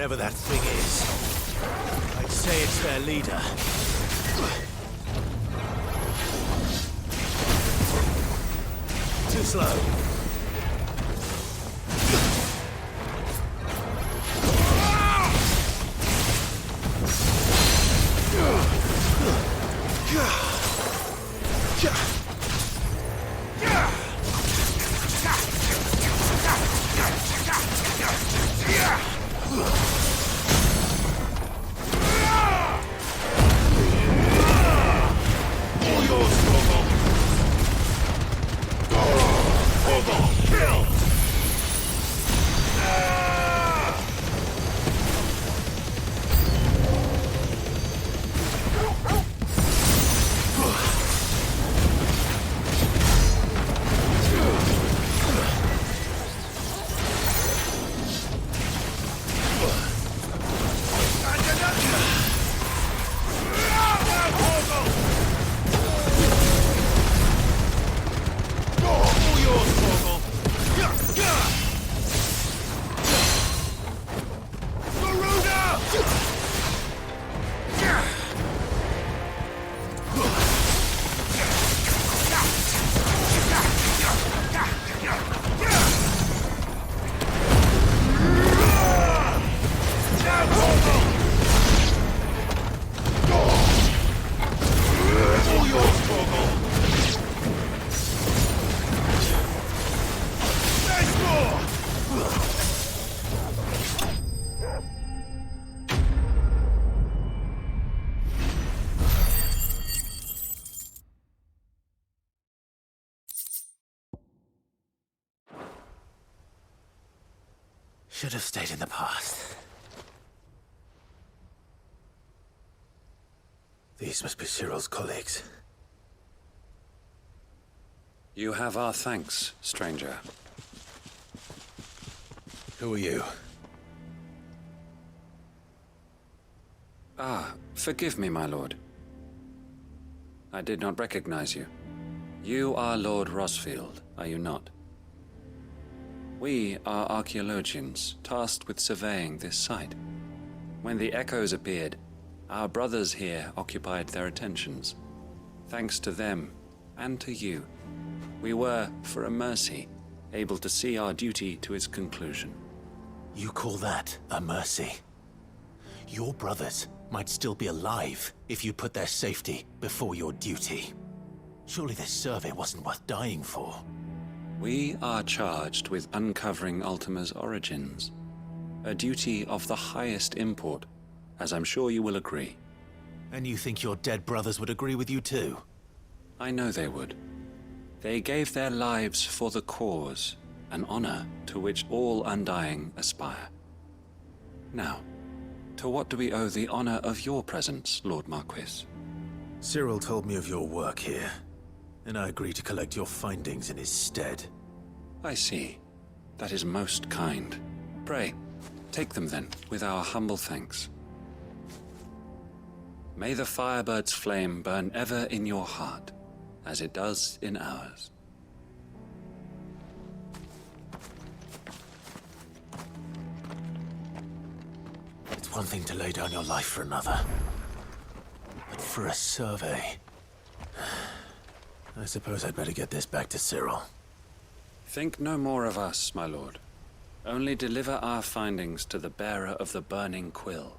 Whatever that thing is, I'd say it's their leader. Too slow. Should have stayed in the past. These must be Cyril's colleagues. You have our thanks, stranger. Who are you? Ah, forgive me, my lord. I did not recognize you. You are Lord Rosfield, are you not? We are archaeologians, tasked with surveying this site. When the echoes appeared, our brothers here occupied their attentions. Thanks to them, and to you, we were, for a mercy, able to see our duty to its conclusion. You call that a mercy? Your brothers might still be alive if you put their safety before your duty. Surely this survey wasn't worth dying for. We are charged with uncovering Ultima's origins. A duty of the highest import, as I'm sure you will agree. And you think your dead brothers would agree with you too? I know they would. They gave their lives for the cause, an honor to which all Undying aspire. Now, to what do we owe the honor of your presence, Lord Marquis? Cyril told me of your work here, and I agreed to collect your findings in his stead. I see. That is most kind. Pray, take them then, with our humble thanks. May the Firebird's flame burn ever in your heart, as it does in ours. It's one thing to lay down your life for another, but for a survey... I suppose I'd better get this back to Cyril. Think no more of us, my lord. Only deliver our findings to the bearer of the burning quill.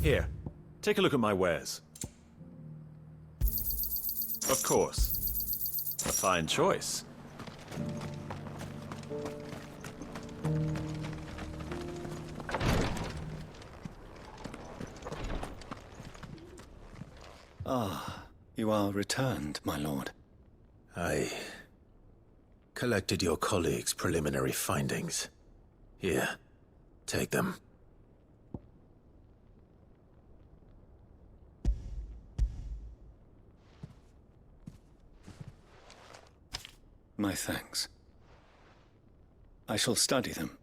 Here, Take a look at my wares. Of course. A fine choice. Ah, you are returned, my lord. I collected your colleagues' preliminary findings. Here, take them. My thanks. I shall study them,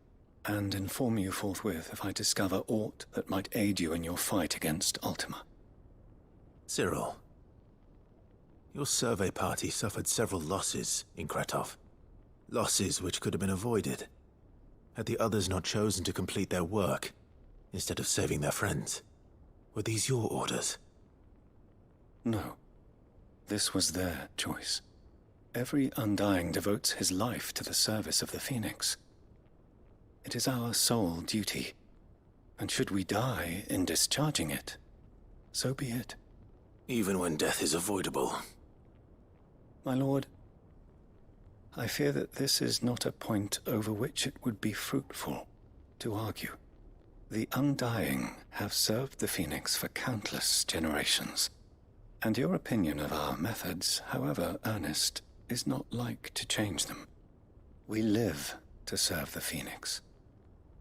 and inform you forthwith if I discover aught that might aid you in your fight against Ultima. Cyril, your survey party suffered several losses in Kretov. Losses which could have been avoided, had the others not chosen to complete their work, instead of saving their friends. Were these your orders? No. This was their choice. Every Undying devotes his life to the service of the Phoenix. It is our sole duty, and should we die in discharging it, so be it. Even when death is avoidable. My lord, I fear that this is not a point over which it would be fruitful to argue. The Undying have served the Phoenix for countless generations, and your opinion of our methods, however earnest, is not like to change them. We live to serve the Phoenix.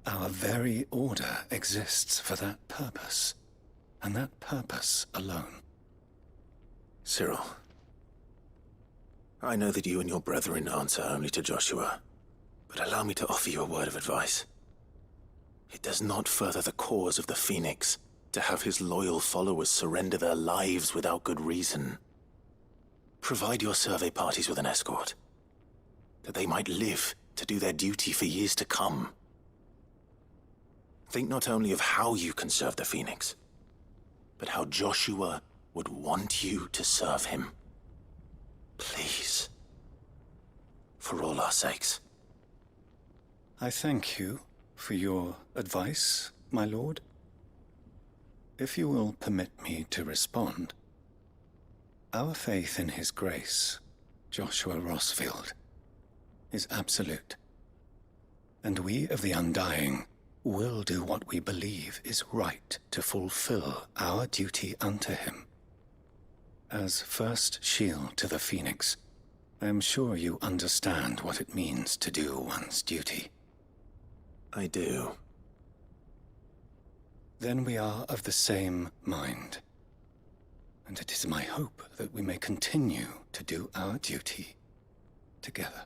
Our very order exists for that purpose, and that purpose alone. Cyril, I know that you and your brethren answer only to Joshua, but allow me to offer you a word of advice. It does not further the cause of the Phoenix to have his loyal followers surrender their lives without good reason. Provide your survey parties with an escort, that they might live to do their duty for years to come. Think not only of how you can serve the Phoenix, but how Joshua would want you to serve him. Please. For all our sakes. I thank you for your advice, my lord. If you will permit me to respond, our faith in his grace, Joshua Rossfield, is absolute. And we of the Undying will do what we believe is right to fulfill our duty unto him. As first shield to the Phoenix, I am sure you understand what it means to do one's duty. I do. Then we are of the same mind. And it is my hope that we may continue to do our duty together.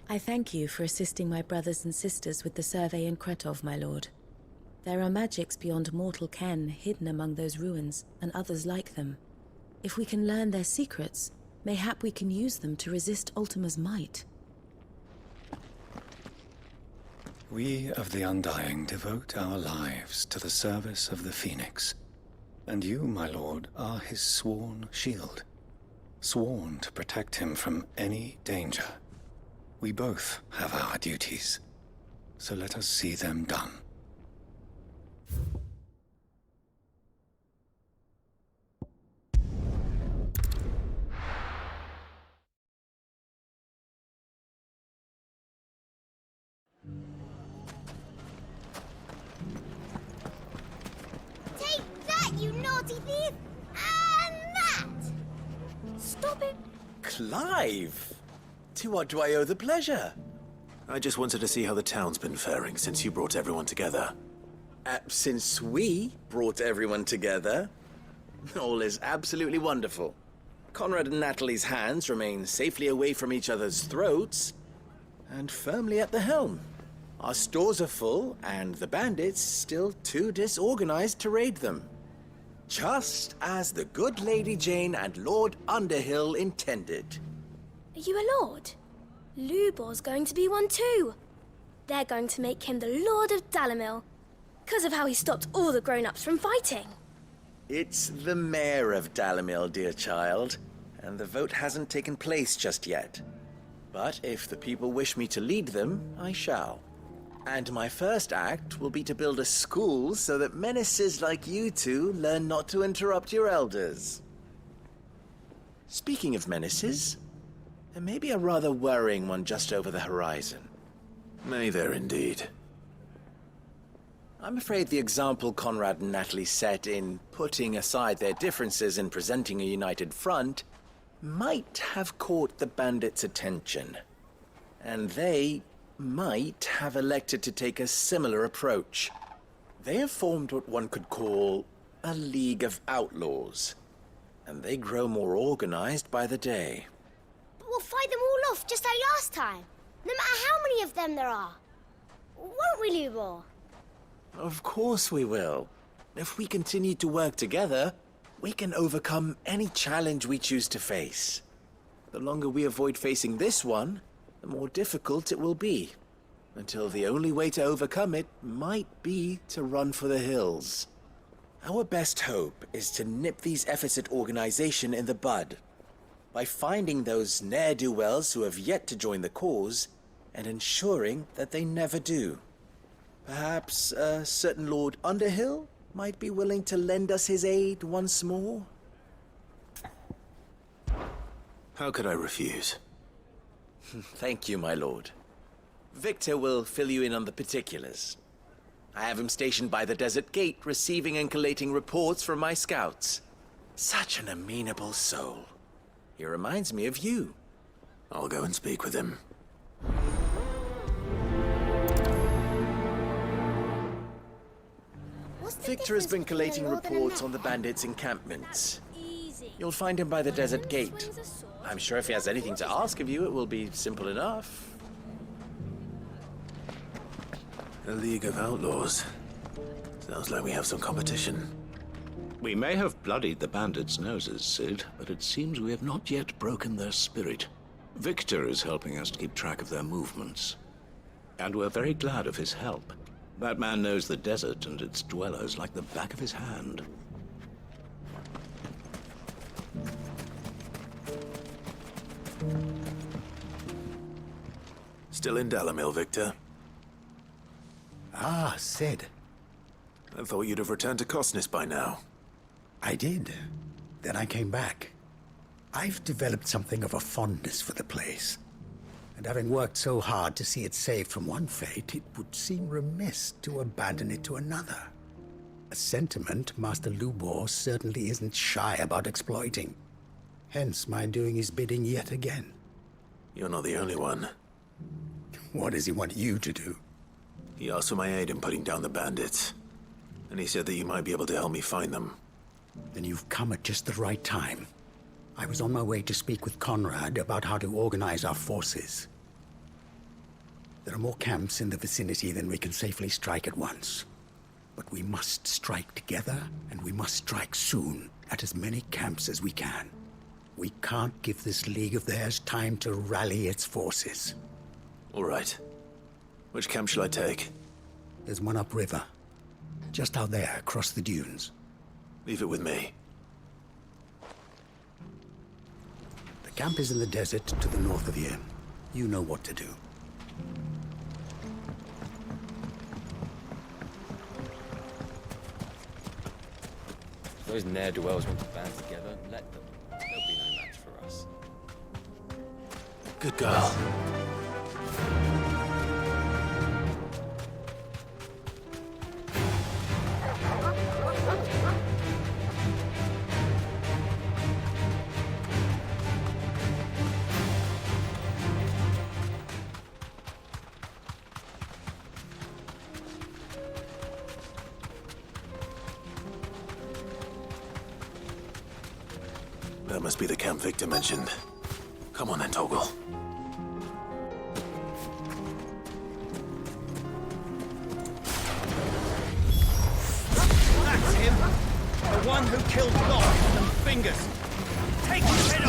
I thank you for assisting my brothers and sisters with the survey in Kretov, my lord. There are magics beyond mortal ken hidden among those ruins, and others like them. If we can learn their secrets, mayhap we can use them to resist Ultima's might. We of the Undying devote our lives to the service of the Phoenix. And you, my lord, are his sworn shield. Sworn to protect him from any danger. We both have our duties, so let us see them done. Take that, you naughty thief! And that! Stop it! Clive! To what do I owe the pleasure? I just wanted to see how the town's been faring since you brought everyone together. Since we brought everyone together, all is absolutely wonderful. Conrad and Natalie's hands remain safely away from each other's throats. and firmly at the helm. Our stores are full, and the bandits still too disorganized to raid them. Just as the good Lady Jane and Lord Underhill intended. Are you a lord? Lubor's going to be one too. They're going to make him the Lord of Dalamil, because of how he stopped all the grown-ups from fighting. It's the mayor of Dalamil, dear child, and the vote hasn't taken place just yet. But if the people wish me to lead them, I shall. And my first act will be to build a school so that menaces like you two learn not to interrupt your elders. Speaking of menaces, there may be a rather worrying one just over the horizon. May there indeed. I'm afraid the example Conrad and Natalie set in putting aside their differences and presenting a united front might have caught the bandits' attention. And they might have elected to take a similar approach. They have formed what one could call a League of Outlaws, and they grow more organized by the day. But we'll fight them all off just like last time, no matter how many of them there are. Won't we, Lubor? Of course we will. If we continue to work together, we can overcome any challenge we choose to face. The longer we avoid facing this one, the more difficult it will be, until the only way to overcome it might be to run for the hills. Our best hope is to nip these efforts at organization in the bud, by finding those ne'er-do-wells who have yet to join the cause, and ensuring that they never do. Perhaps a certain Lord Underhill might be willing to lend us his aid once more? How could I refuse? Thank you, my lord. Victor will fill you in on the particulars. I have him stationed by the desert gate, receiving and collating reports from my scouts. Such an amenable soul. He reminds me of you. I'll go and speak with him. Victor has been collating reports on the bandits' encampments. You'll find him by the desert gate. I'm sure if he has anything to ask of you, it will be simple enough. A League of Outlaws. Sounds like we have some competition. We may have bloodied the bandits' noses, Sid, but it seems we have not yet broken their spirit. Victor is helping us to keep track of their movements. And we're very glad of his help. That man knows the desert and its dwellers like the back of his hand. Still in Dalamil, Victor? Ah, Sid. I thought you'd have returned to Cosnes by now. I did. Then I came back. I've developed something of a fondness for the place. And having worked so hard to see it saved from one fate, it would seem remiss to abandon it to another. A sentiment Master Lubor certainly isn't shy about exploiting. Hence my doing his bidding yet again. You're not the only one. What does he want you to do? He asked for my aid in putting down the bandits. And he said that you might be able to help me find them. Then you've come at just the right time. I was on my way to speak with Conrad about how to organize our forces. There are more camps in the vicinity than we can safely strike at once. But we must strike together, and we must strike soon at as many camps as we can. We can't give this league of theirs time to rally its forces. All right. Which camp shall I take? There's one upriver. Just out there, across the dunes. Leave it with me. The camp is in the desert to the north of here. You know what to do. If those ne'er-do-wells want to band together, let them. They'll be no match for us. Good girl. That must be the camp Victor mentioned. Come on then, Toggle. The one who killed Locke and Fingers. Take his head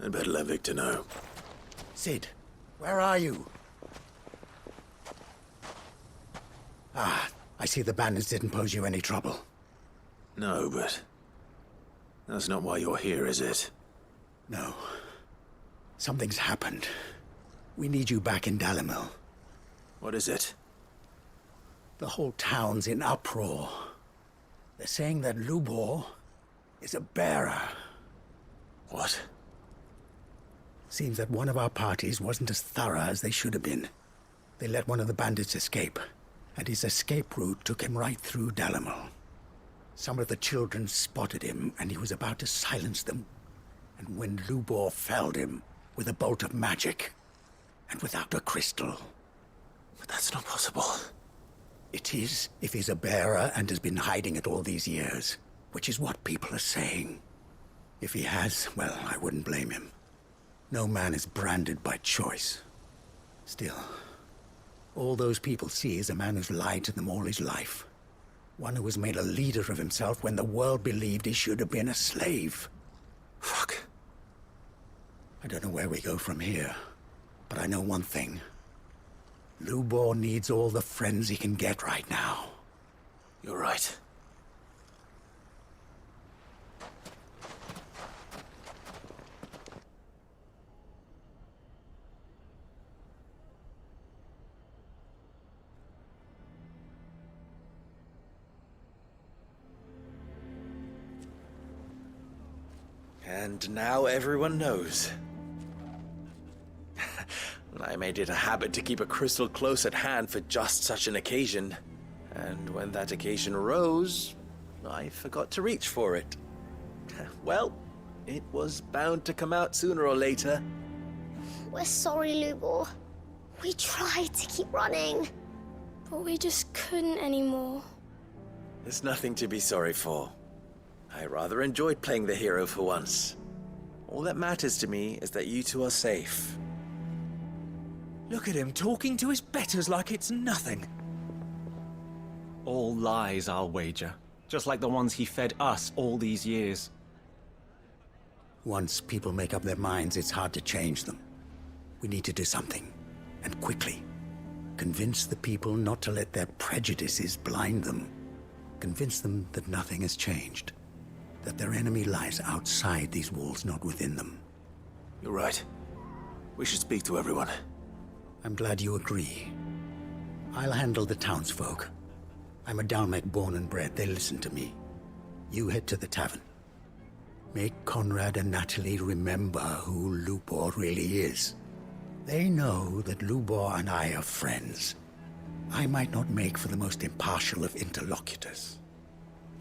I'd better let Victor know. Sid, where are you? Ah, I see the bandits didn't pose you any trouble. No, but that's not why you're here, is it? No. Something's happened. We need you back in Dalimil. What is it? The whole town's in uproar. They're saying that Lubor is a bearer. What? Seems that one of our parties wasn't as thorough as they should have been. They let one of the bandits escape, and his escape route took him right through Dalimil. Some of the children spotted him, and he was about to silence them. And when Lubor felled him with a bolt of magic, and without a crystal. But that's not possible. It is, if he's a bearer and has been hiding it all these years, which is what people are saying. If he has, well, I wouldn't blame him. No man is branded by choice. Still, all those people see is a man who's lied to them all his life. One who was made a leader of himself when the world believed he should have been a slave. Fuck. I don't know where we go from here, but I know one thing. Lubor needs all the friends he can get right now. You're right. And now everyone knows. I made it a habit to keep a crystal close at hand for just such an occasion. And when that occasion arose, I forgot to reach for it. Well, it was bound to come out sooner or later. We're sorry, Lubor. We tried to keep running, but we just couldn't anymore. There's nothing to be sorry for. I rather enjoyed playing the hero for once. All that matters to me is that you two are safe. Look at him talking to his betters like it's nothing. All lies, I'll wager. Just like the ones he fed us all these years. Once people make up their minds, it's hard to change them. We need to do something, and quickly. Convince the people not to let their prejudices blind them. Convince them that nothing has changed. That their enemy lies outside these walls, not within them. You're right. We should speak to everyone. I'm glad you agree. I'll handle the townsfolk. I'm a Dalmec born and bred. They listen to me. You head to the tavern. Make Conrad and Natalie remember who Lubor really is. They know that Lubor and I are friends. I might not make for the most impartial of interlocutors,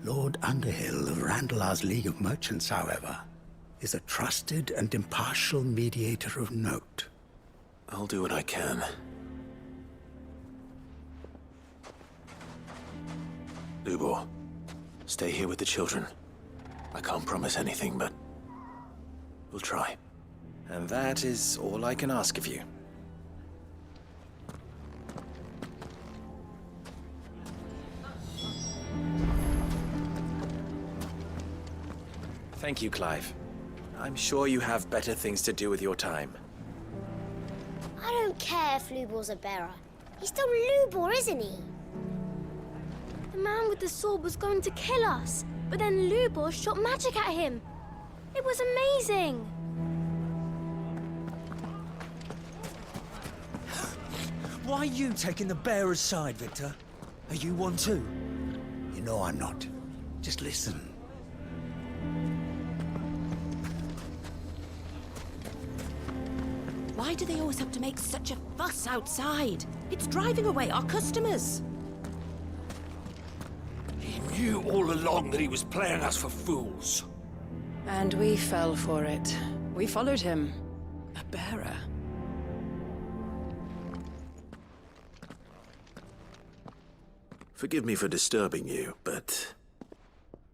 Lord Underhill of Randalar's League of Merchants, however, is a trusted and impartial mediator of note. I'll do what I can. Lubor, stay here with the children. I can't promise anything, but we'll try. And that is all I can ask of you. Thank you, Clive. I'm sure you have better things to do with your time. I don't care if Lubor's a bearer. He's still Lubor, isn't he? The man with the sword was going to kill us, but then Lubor shot magic at him. It was amazing. Why are you taking the bearer's side, Victor? Are you one too? You know I'm not. Just listen. Why do they always have to make such a fuss outside? It's driving away our customers. He knew all along that he was playing us for fools. And we fell for it. We followed him. A bearer. Forgive me for disturbing you, but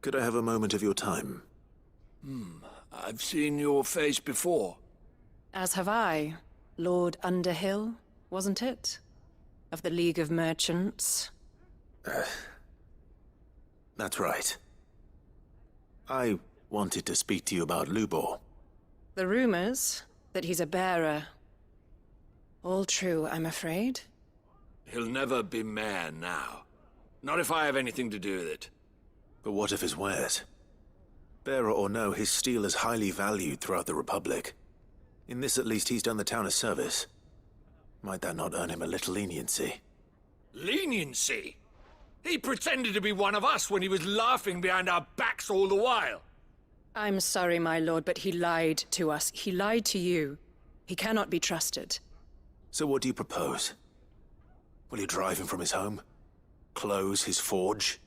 could I have a moment of your time? I've seen your face before. As have I. Lord Underhill, wasn't it? Of the League of Merchants. That's right. I wanted to speak to you about Lubor. The rumors that he's a bearer. All true, I'm afraid. He'll never be mayor now. Not if I have anything to do with it. But what of his wares? Bearer or no, his steel is highly valued throughout the Republic. In this, at least, he's done the town a service. Might that not earn him a little leniency? Leniency? He pretended to be one of us when he was laughing behind our backs all the while. I'm sorry, my lord, but he lied to us. He lied to you. He cannot be trusted. So what do you propose? Will you drive him from his home? Close his forge?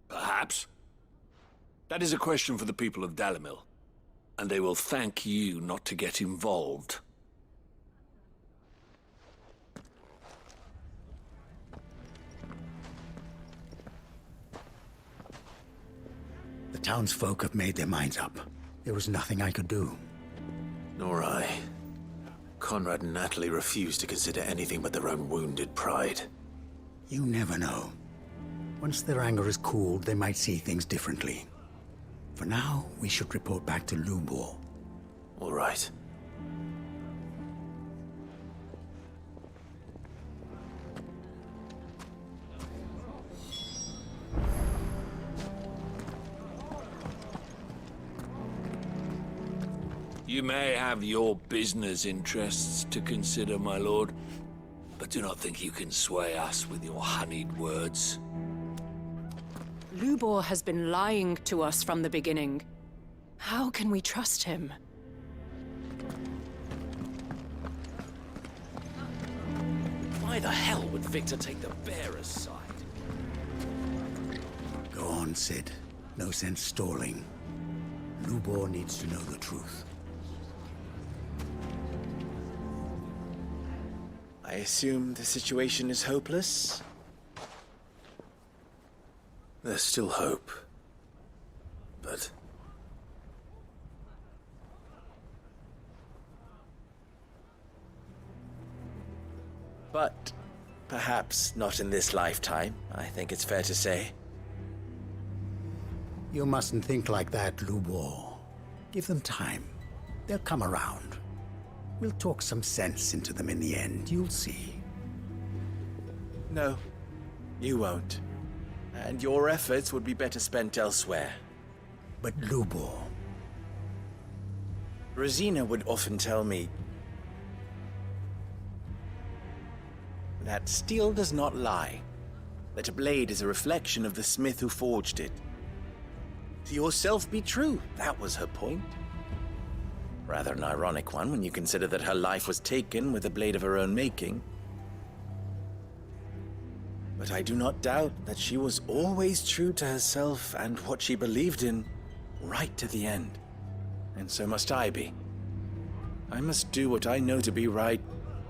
Perhaps. That is a question for the people of Dalimil. And they will thank you not to get involved. The townsfolk have made their minds up. There was nothing I could do. Nor I. Conrad and Natalie refused to consider anything but their own wounded pride. You never know. Once their anger is cooled, they might see things differently. For now, we should report back to Lubor. All right. You may have your business interests to consider, my lord, but do not think you can sway us with your honeyed words. Lubor has been lying to us from the beginning. How can we trust him? Why the hell would Victor take the bearer's side? Go on, Sid. No sense stalling. Lubor needs to know the truth. I assume the situation is hopeless? There's still hope. But perhaps not in this lifetime, I think it's fair to say. You mustn't think like that, Lubor. Give them time. They'll come around. We'll talk some sense into them in the end, you'll see. No, you won't. And your efforts would be better spent elsewhere. But Lubor... Rosina would often tell me that steel does not lie, that a blade is a reflection of the smith who forged it. To yourself be true, that was her point. Rather an ironic one when you consider that her life was taken with a blade of her own making. But I do not doubt that she was always true to herself and what she believed in, right to the end. And so must I be. I must do what I know to be right,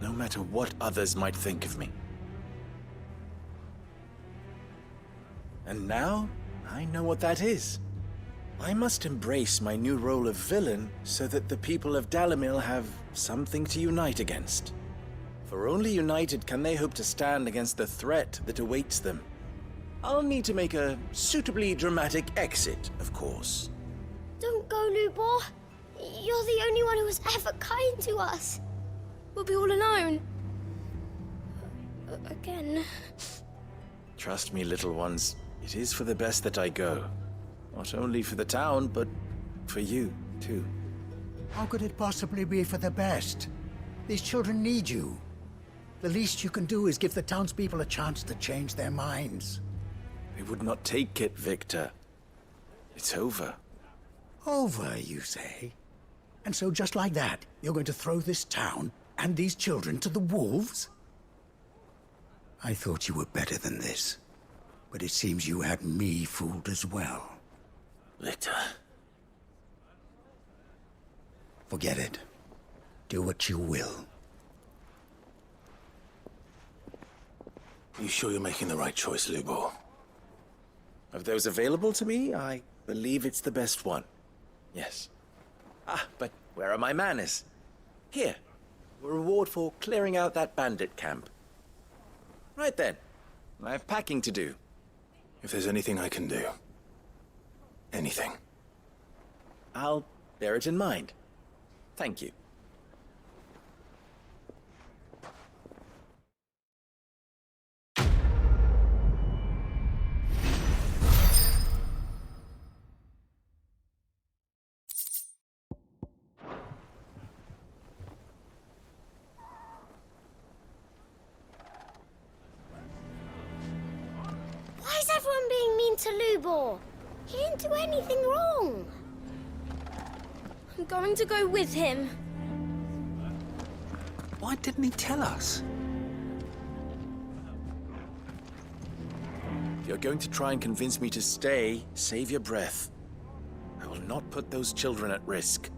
no matter what others might think of me. And now, I know what that is. I must embrace my new role of villain so that the people of Dalimil have something to unite against. For only united can they hope to stand against the threat that awaits them. I'll need to make a suitably dramatic exit, of course. Don't go, Lubor. You're the only one who was ever kind to us. We'll be all alone. Again. Trust me, little ones. It is for the best that I go. Not only for the town, but for you, too. How could it possibly be for the best? These children need you. The least you can do is give the townspeople a chance to change their minds. They would not take it, Victor. It's over. Over, you say? And so just like that, you're going to throw this town and these children to the wolves? I thought you were better than this. But it seems you had me fooled as well. Victor. Forget it. Do what you will. You sure you're making the right choice, Lubor? Of those available to me, I believe it's the best one. Yes. Ah, but where are my manners? Here. A reward for clearing out that bandit camp. Right then. I have packing to do. If there's anything I can do. Anything. I'll bear it in mind. Thank you. Why is everyone being mean to Lubor? He didn't do anything wrong. I'm going to go with him. Why didn't he tell us? If you're going to try and convince me to stay, save your breath. I will not put those children at risk.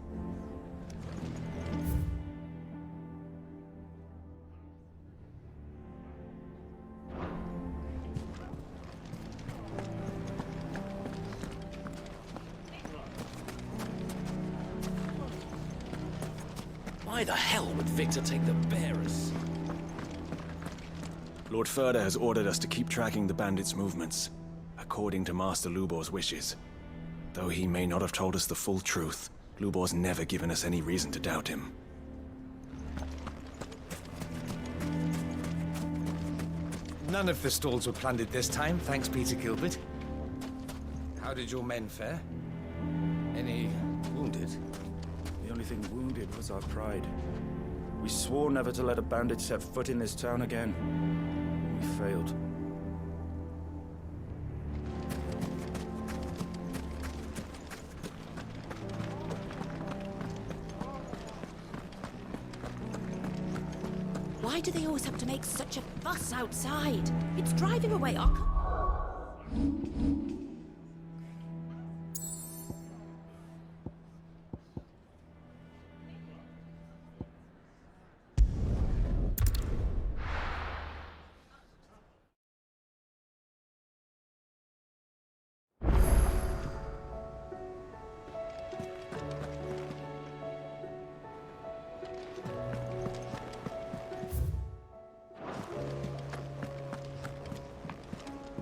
Why the hell would Victor take the bearers? Lord Furder has ordered us to keep tracking the bandits' movements, according to Master Lubor's wishes. Though he may not have told us the full truth, Lubor's never given us any reason to doubt him. None of the stalls were plundered this time, thanks Peter Gilbert. How did your men fare? Any wounded? The only thing wounded was our pride. We swore never to let a bandit set foot in this town again. We failed. Why do they always have to make such a fuss outside? It's driving away our...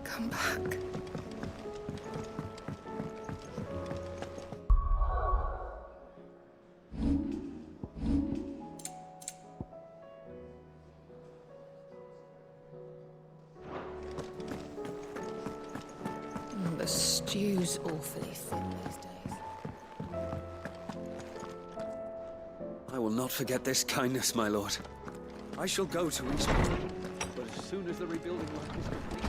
Come back. The stew's awfully thin these days. I will not forget this kindness, my lord. I shall go to Eastport, but as soon as the rebuilding work is complete...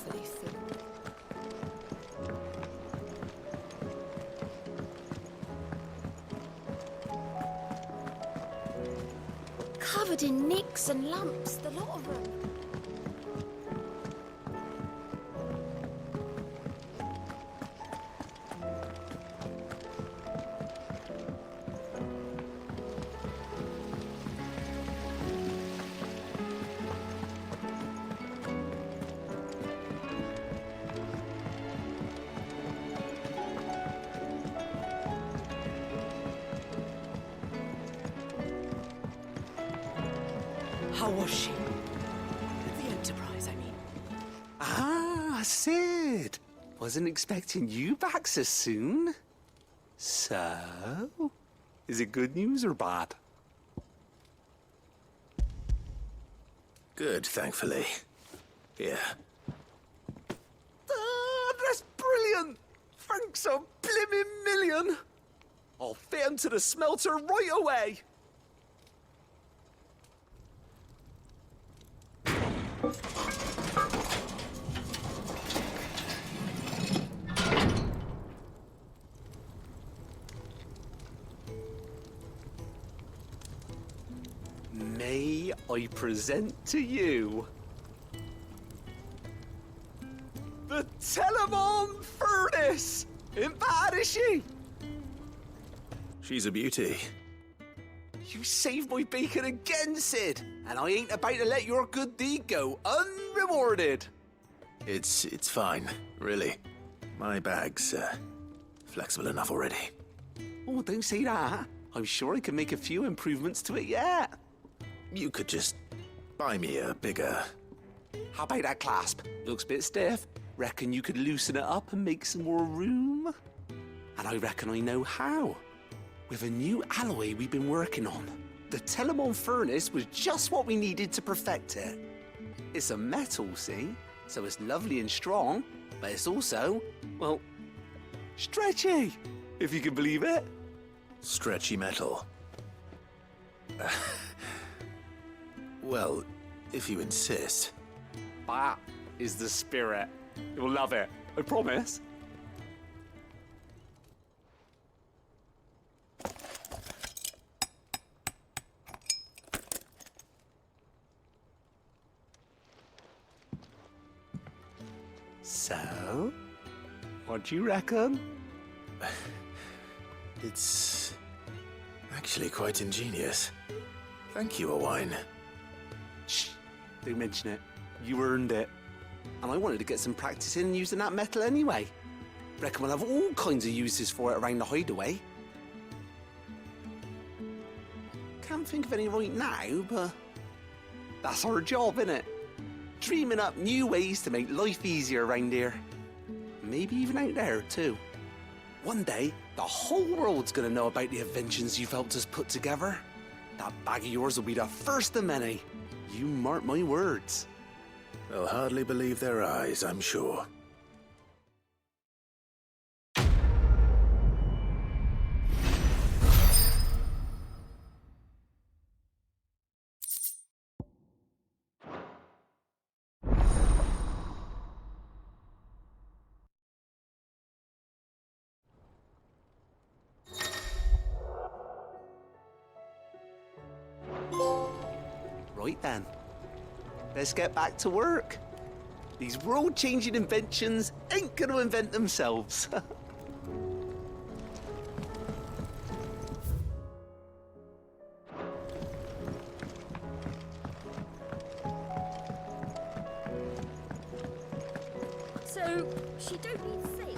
awfully thin. Covered in nicks and lumps, the lot of them. How was she? The Enterprise, I mean. Ah, Sid. Wasn't expecting you back so soon. So, is it good news or bad? Good, thankfully. Here. Ah, that's brilliant. Thanks a blimmin' million. I'll fit 'em to the smelter right away. May I present to you the Telemon Furnace? Ain't bad, is she? She's a beauty. You saved my bacon again, Sid, and I ain't about to let your good deed go unrewarded. It's fine, really. My bag's flexible enough already. Oh, don't say that. I'm sure I can make a few improvements to it yet. You could just buy me a bigger... How about that clasp? Looks a bit stiff. Reckon you could loosen it up and make some more room? And I reckon I know how. With a new alloy we've been working on. The Telemon Furnace was just what we needed to perfect it. It's a metal, see? So it's lovely and strong, but it's also, well, stretchy, if you can believe it. Stretchy metal. Well, if you insist. That is the spirit. You'll love it, I promise. So, what do you reckon? It's actually quite ingenious. Thank you, Owain. Shh, don't mention it. You earned it. And I wanted to get some practice in using that metal anyway. Reckon we'll have all kinds of uses for it around the hideaway. Can't think of any right now, but that's our job, innit? Dreaming up new ways to make life easier around here. Maybe even out there, too. One day, the whole world's gonna know about the inventions you've helped us put together. That bag of yours will be the first of many. You mark my words. They'll hardly believe their eyes, I'm sure. Right then, let's get back to work. These world-changing inventions ain't gonna invent themselves. So, she don't need sails.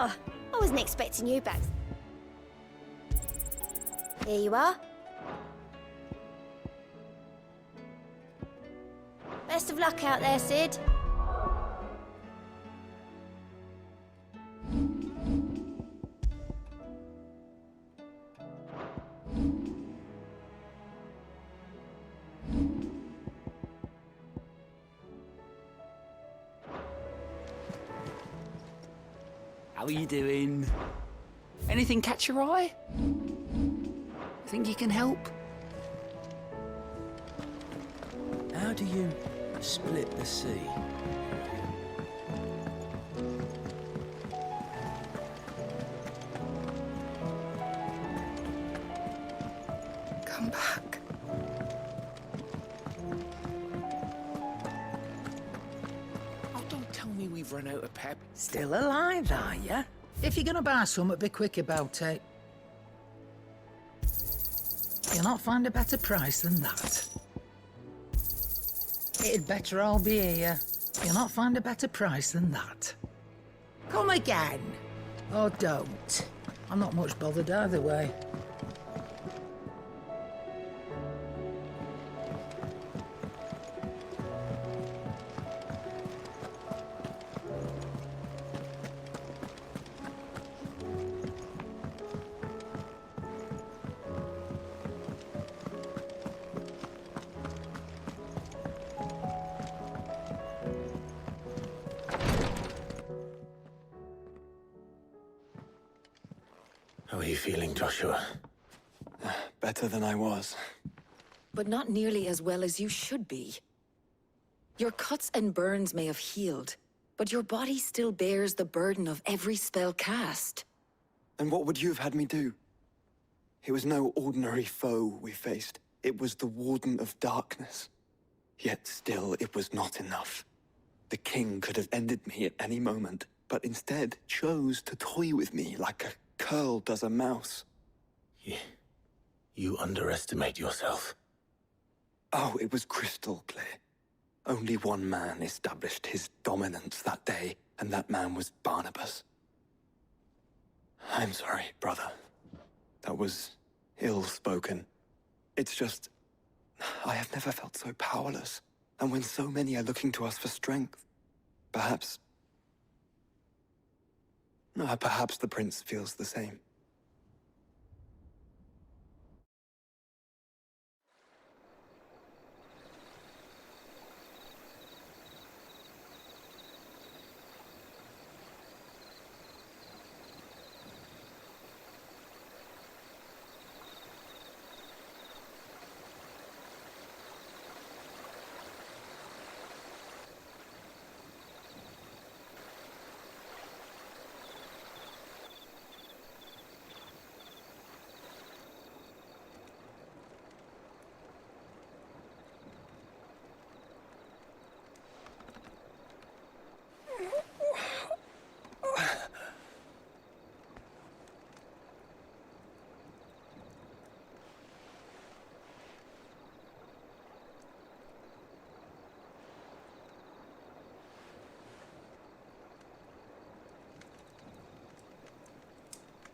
Oh, I wasn't expecting you back. Here you are. Best of luck out there, Sid. How are you doing? Anything catch your eye? Think you can help? How do you split the sea? Come back. Oh, don't tell me we've run out of pep. Still alive, are ya? If you're gonna buy something, be quick about it. You'll not find a better price than that. It'd better all be here. You'll not find a better price than that. Come again. Or don't. I'm not much bothered either way. How are you feeling, Joshua? Better than I was. But not nearly as well as you should be. Your cuts and burns may have healed, but your body still bears the burden of every spell cast. And what would you have had me do? It was no ordinary foe we faced. It was the Warden of Darkness. Yet still, it was not enough. The king could have ended me at any moment, but instead chose to toy with me like a curl does a mouse. You underestimate yourself. Oh, it was crystal clear. Only one man established his dominance that day, and that man was Barnabas. I'm sorry, brother. That was ill-spoken. It's just, I have never felt so powerless. And when so many are looking to us for strength, perhaps the prince feels the same.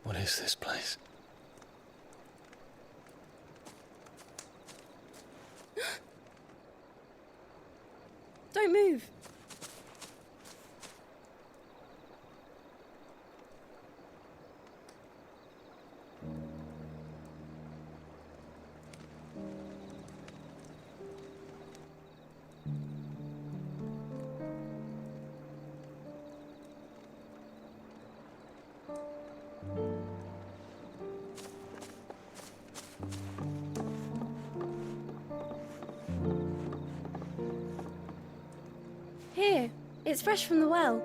What is this place? Don't move. Here, it's fresh from the well.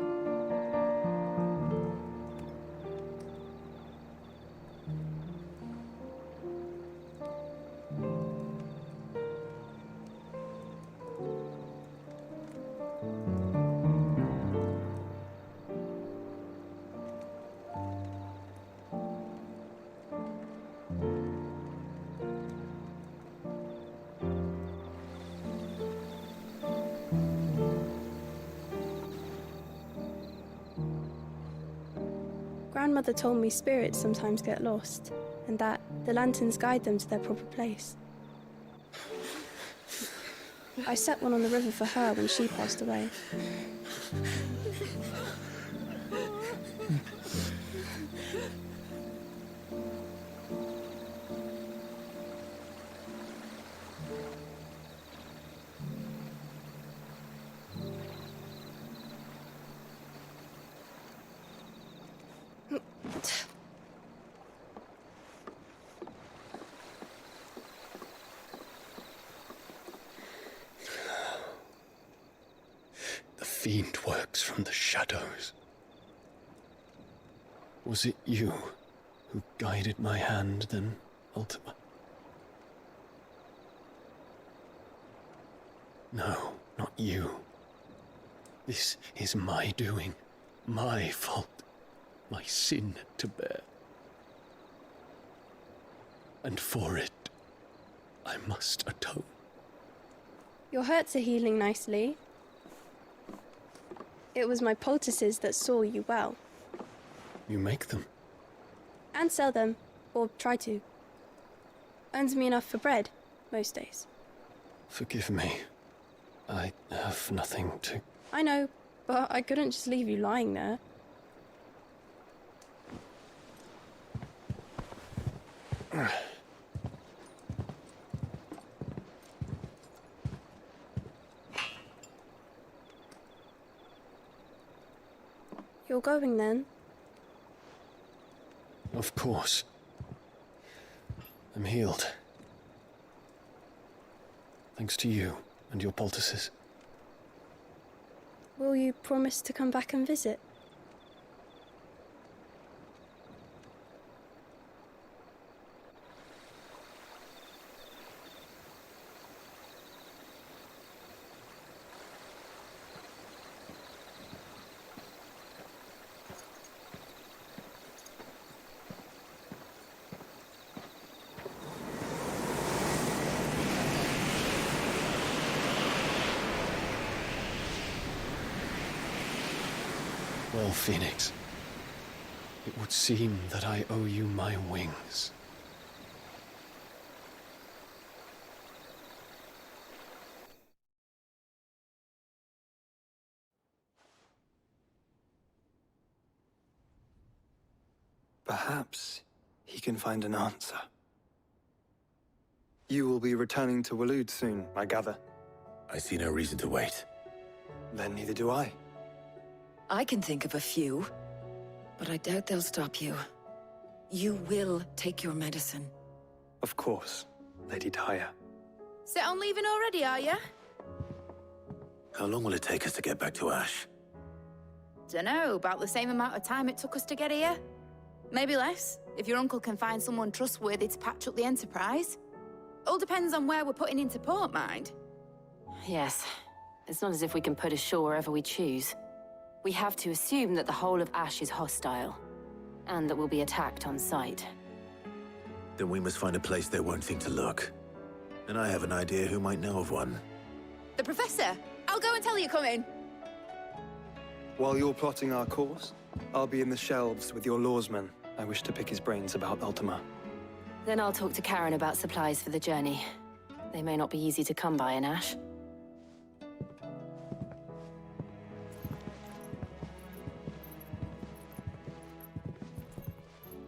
Grandmother told me spirits sometimes get lost, and that the lanterns guide them to their proper place. I set one on the river for her when she passed away. fiend works from the shadows. Was it you who guided my hand then, Ultima? No, not you. This is my doing, my fault, my sin to bear. And for it, I must atone. Your hurts are healing nicely. It was my poultices that saw you well. You make them? And sell them, or try to. Earns me enough for bread, most days. Forgive me. I have nothing to... I know, but I couldn't just leave you lying there. You're going then? Of course. I'm healed. Thanks to you and your poultices. Will you promise to come back and visit? Well, Phoenix, it would seem that I owe you my wings. Perhaps he can find an answer. You will be returning to Waloed soon, I gather. I see no reason to wait. Then neither do I. I can think of a few, but I doubt they'll stop you. You will take your medicine. Of course, Lady Tyre. Set on leaving already, are you? How long will it take us to get back to Ash? Dunno, about the same amount of time it took us to get here. Maybe less, if your uncle can find someone trustworthy to patch up the Enterprise. All depends on where we're putting into port, mind. Yes. It's not as if we can put ashore wherever we choose. We have to assume that the whole of Ash is hostile, and that we'll be attacked on sight. Then we must find a place they won't think to look. And I have an idea who might know of one. The Professor! I'll go and tell you come in. While you're plotting our course, I'll be in the shelves with your lawsman. I wish to pick his brains about Ultima. Then I'll talk to Karen about supplies for the journey. They may not be easy to come by in Ash.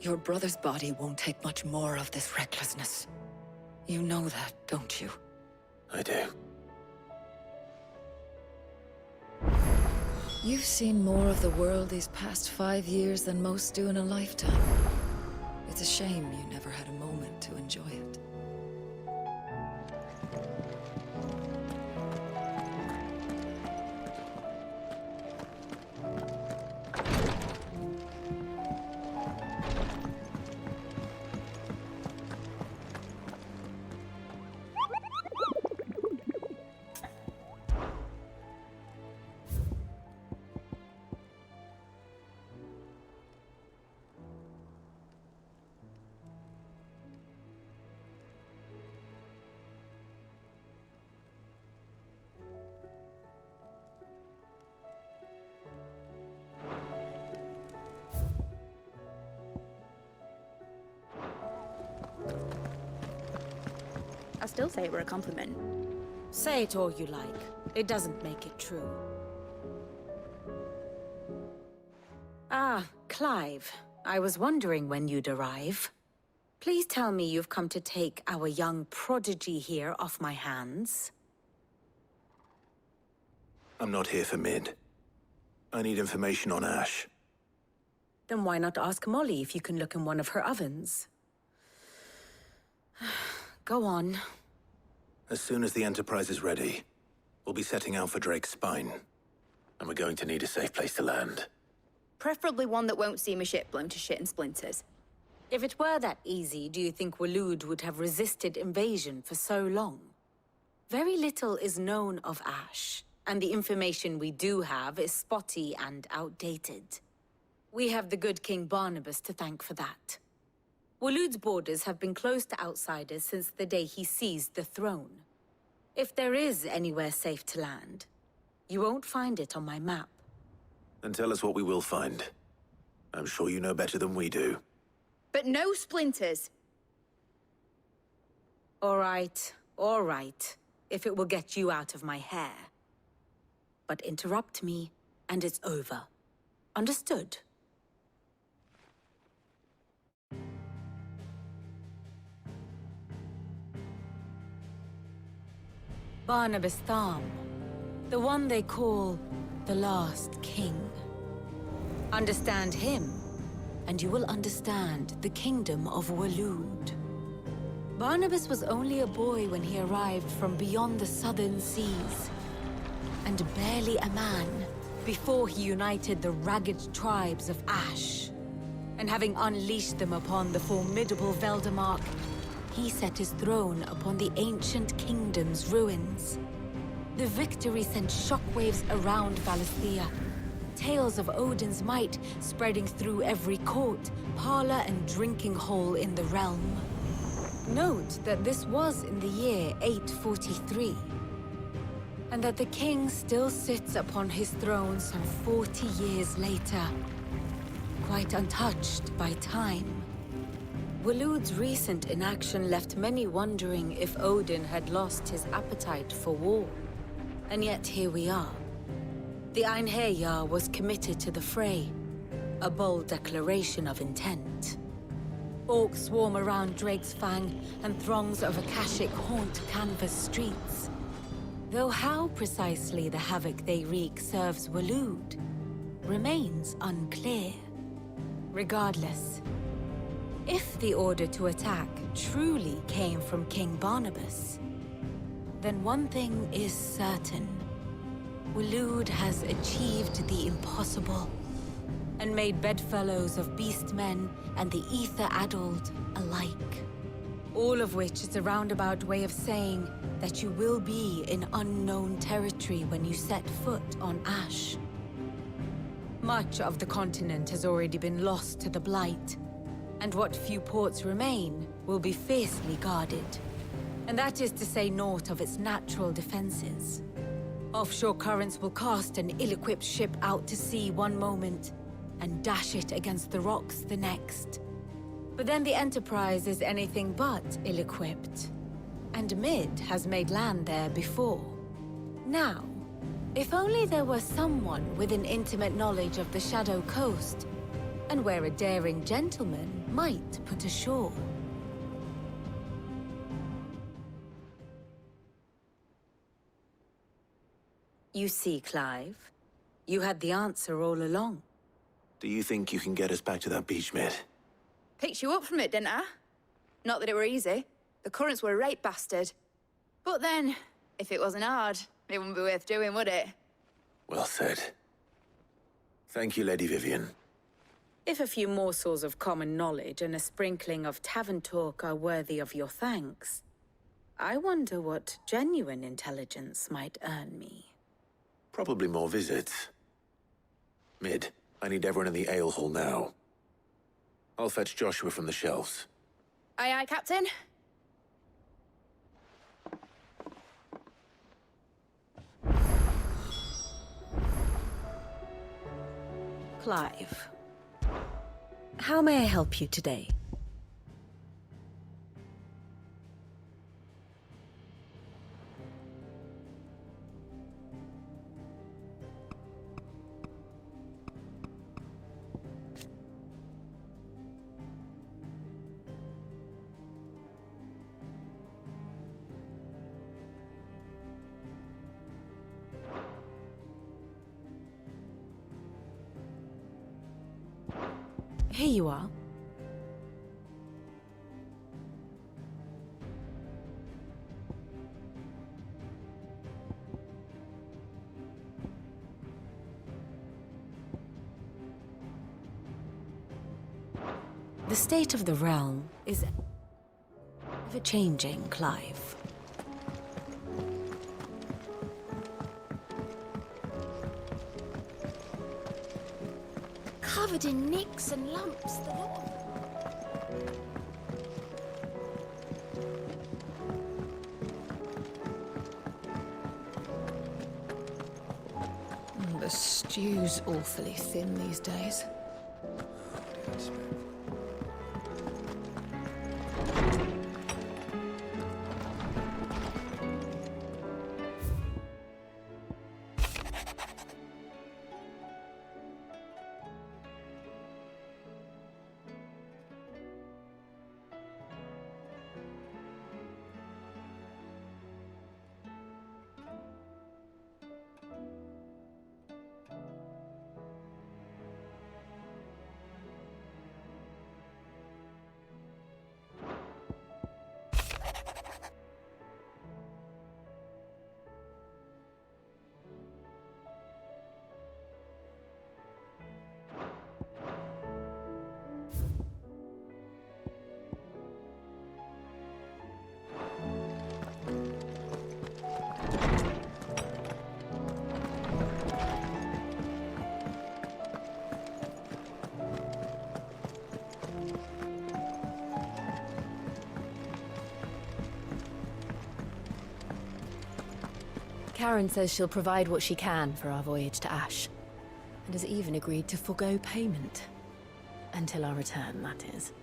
Your brother's body won't take much more of this recklessness. You know that, don't you? I do. You've seen more of the world these past 5 years than most do in a lifetime. It's a shame you never had a moment to enjoy it. I still say it were a compliment. Say it all you like. It doesn't make it true. Ah, Clive. I was wondering when you'd arrive. Please tell me you've come to take our young prodigy here off my hands. I'm not here for Mid. I need information on Ash. Then why not ask Molly if you can look in one of her ovens? Go on. As soon as the Enterprise is ready, we'll be setting out for Drake's Spine. And we're going to need a safe place to land. Preferably one that won't see my ship blown to shit and splinters. If it were that easy, do you think Waloed would have resisted invasion for so long? Very little is known of Ash, and the information we do have is spotty and outdated. We have the good King Barnabas to thank for that. Waloed's borders have been closed to outsiders since the day he seized the throne. If there is anywhere safe to land, you won't find it on my map. Then tell us what we will find. I'm sure you know better than we do. But no splinters! All right, if it will get you out of my hair. But interrupt me, and it's over. Understood? Barnabas Tham, the one they call the last king. Understand him, and you will understand the kingdom of Waloed. Barnabas was only a boy when he arrived from beyond the southern seas, and barely a man before he united the ragged tribes of Ash. And having unleashed them upon the formidable Veldemark, he set his throne upon the ancient kingdom's ruins. The victory sent shockwaves around Valisthea, tales of Odin's might spreading through every court, parlor, and drinking hole in the realm. Note that this was in the year 843, and that the king still sits upon his throne some 40 years later, quite untouched by time. Waloed's recent inaction left many wondering if Odin had lost his appetite for war. And yet here we are. The Einherjar was committed to the fray, a bold declaration of intent. Orcs swarm around Drake's Fang, and throngs of Akashic haunt canvas streets. Though how precisely the havoc they wreak serves Waloed remains unclear. Regardless, if the order to attack truly came from King Barnabas, then one thing is certain. Waloed has achieved the impossible, and made bedfellows of beastmen and the ether-addled alike. All of which is a roundabout way of saying that you will be in unknown territory when you set foot on Ash. Much of the continent has already been lost to the Blight, and what few ports remain will be fiercely guarded. And that is to say naught of its natural defenses. Offshore currents will cast an ill-equipped ship out to sea one moment, and dash it against the rocks the next. But then the Enterprise is anything but ill-equipped. And Mid has made land there before. Now, if only there were someone with an intimate knowledge of the Shadow Coast, and where a daring gentleman might put ashore. You see, Clive, you had the answer all along. Do you think you can get us back to that beach, Mid? Picked you up from it, didn't I? Not that it were easy. The currents were a right bastard. But then, if it wasn't hard, it wouldn't be worth doing, would it? Well said. Thank you, Lady Vivian. If a few morsels of common knowledge and a sprinkling of tavern talk are worthy of your thanks, I wonder what genuine intelligence might earn me. Probably more visits. Mid, I need everyone in the ale hall now. I'll fetch Joshua from the shelves. Aye, aye, Captain. Clive, how may I help you today? Here you are. The state of the realm is ever-changing, Clive. Covered in nicks and lumps, the lot. The stew's awfully thin these days. Karen says she'll provide what she can for our voyage to Ash, and has even agreed to forego payment. Until our return, that is.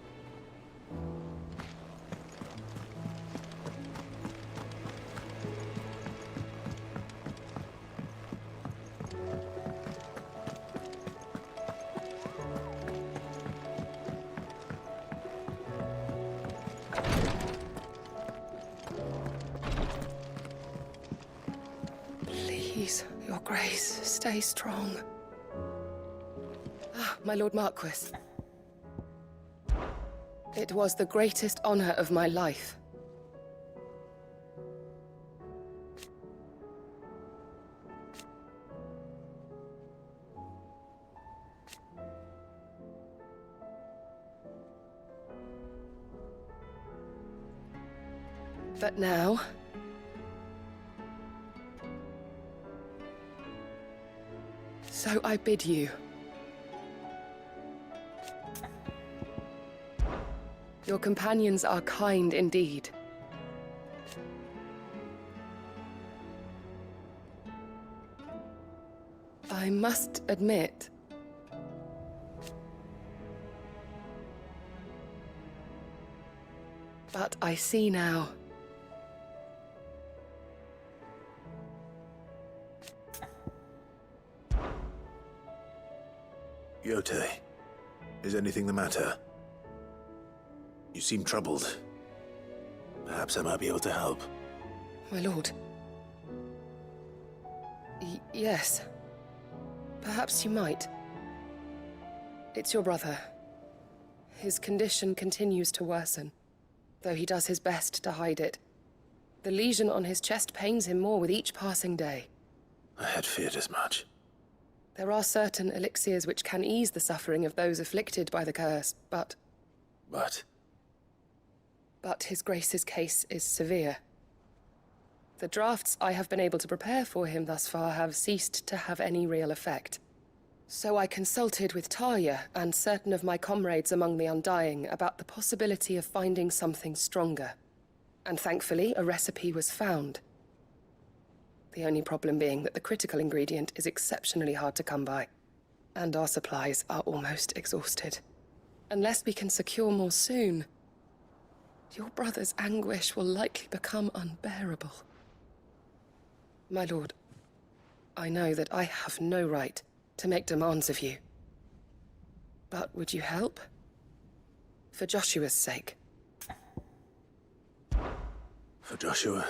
Please, your grace, stay strong. Ah, my Lord Marquis. It was the greatest honor of my life. But now, so I bid you. Your companions are kind indeed. I must admit, but I see now. Yote, is anything the matter? You seem troubled. Perhaps I might be able to help. My lord. Yes. Perhaps you might. It's your brother. His condition continues to worsen, though he does his best to hide it. The lesion on his chest pains him more with each passing day. I had feared as much. There are certain elixirs which can ease the suffering of those afflicted by the curse, but... But His Grace's case is severe. The drafts I have been able to prepare for him thus far have ceased to have any real effect. So I consulted with Talia and certain of my comrades among the Undying about the possibility of finding something stronger. And thankfully, a recipe was found. The only problem being that the critical ingredient is exceptionally hard to come by, and our supplies are almost exhausted. Unless we can secure more soon, your brother's anguish will likely become unbearable. My lord, I know that I have no right to make demands of you. But would you help? For Joshua's sake. For Joshua?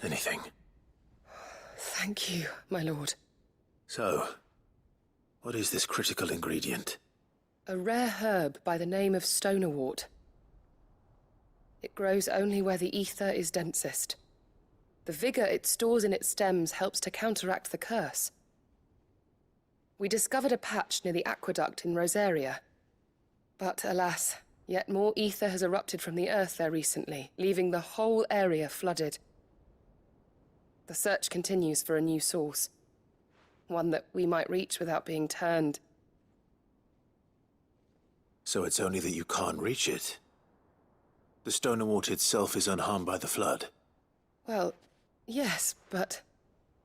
Anything. Thank you, my lord. So, what is this critical ingredient? A rare herb by the name of stonerwort. It grows only where the ether is densest. The vigor it stores in its stems helps to counteract the curse. We discovered a patch near the aqueduct in Rosaria, But alas, yet more ether has erupted from the earth there recently, leaving the whole area flooded. The search continues for a new source. One that we might reach without being turned. So it's only that you can't reach it. The Stonewort itself is unharmed by the flood. Well, yes, but...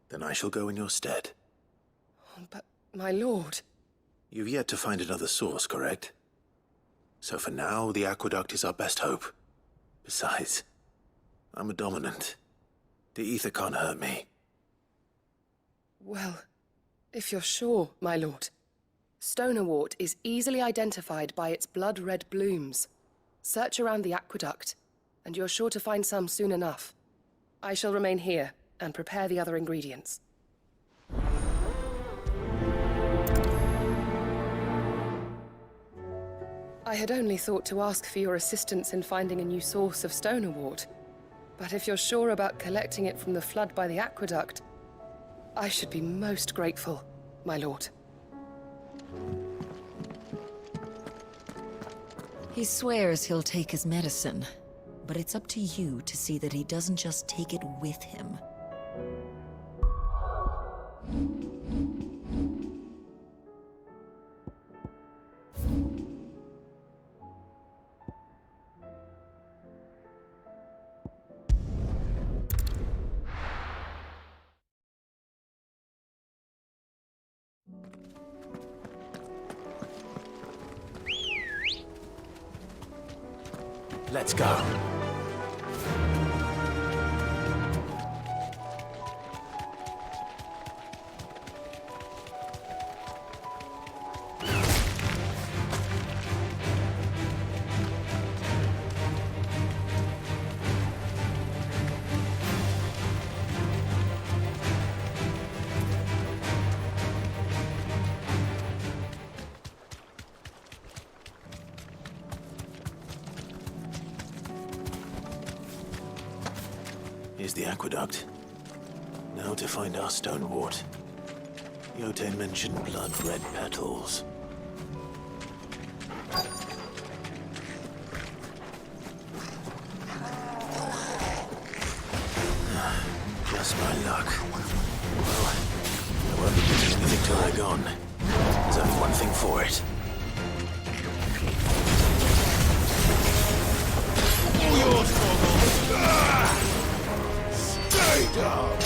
Then I shall go in your stead. But, my lord... You've yet to find another source, correct? So for now, the aqueduct is our best hope. Besides, I'm a dominant. The ether can't hurt me. Well, if you're sure, my lord. Stonewort is easily identified by its blood-red blooms. Search around the aqueduct, and you're sure to find some soon enough. I shall remain here and prepare the other ingredients. I had only thought to ask for your assistance in finding a new source of Stonewort. But if you're sure about collecting it from the flood by the aqueduct, I should be most grateful, my lord. He swears he'll take his medicine, but it's up to you to see that he doesn't just take it with him. Let's go. Here's the aqueduct. Now to find our Stonewort. Yote mentioned blood-red petals. Just my luck. Well, I won't be getting anything till they're gone. There's only one thing for it. All yours, Foggle! Stay down!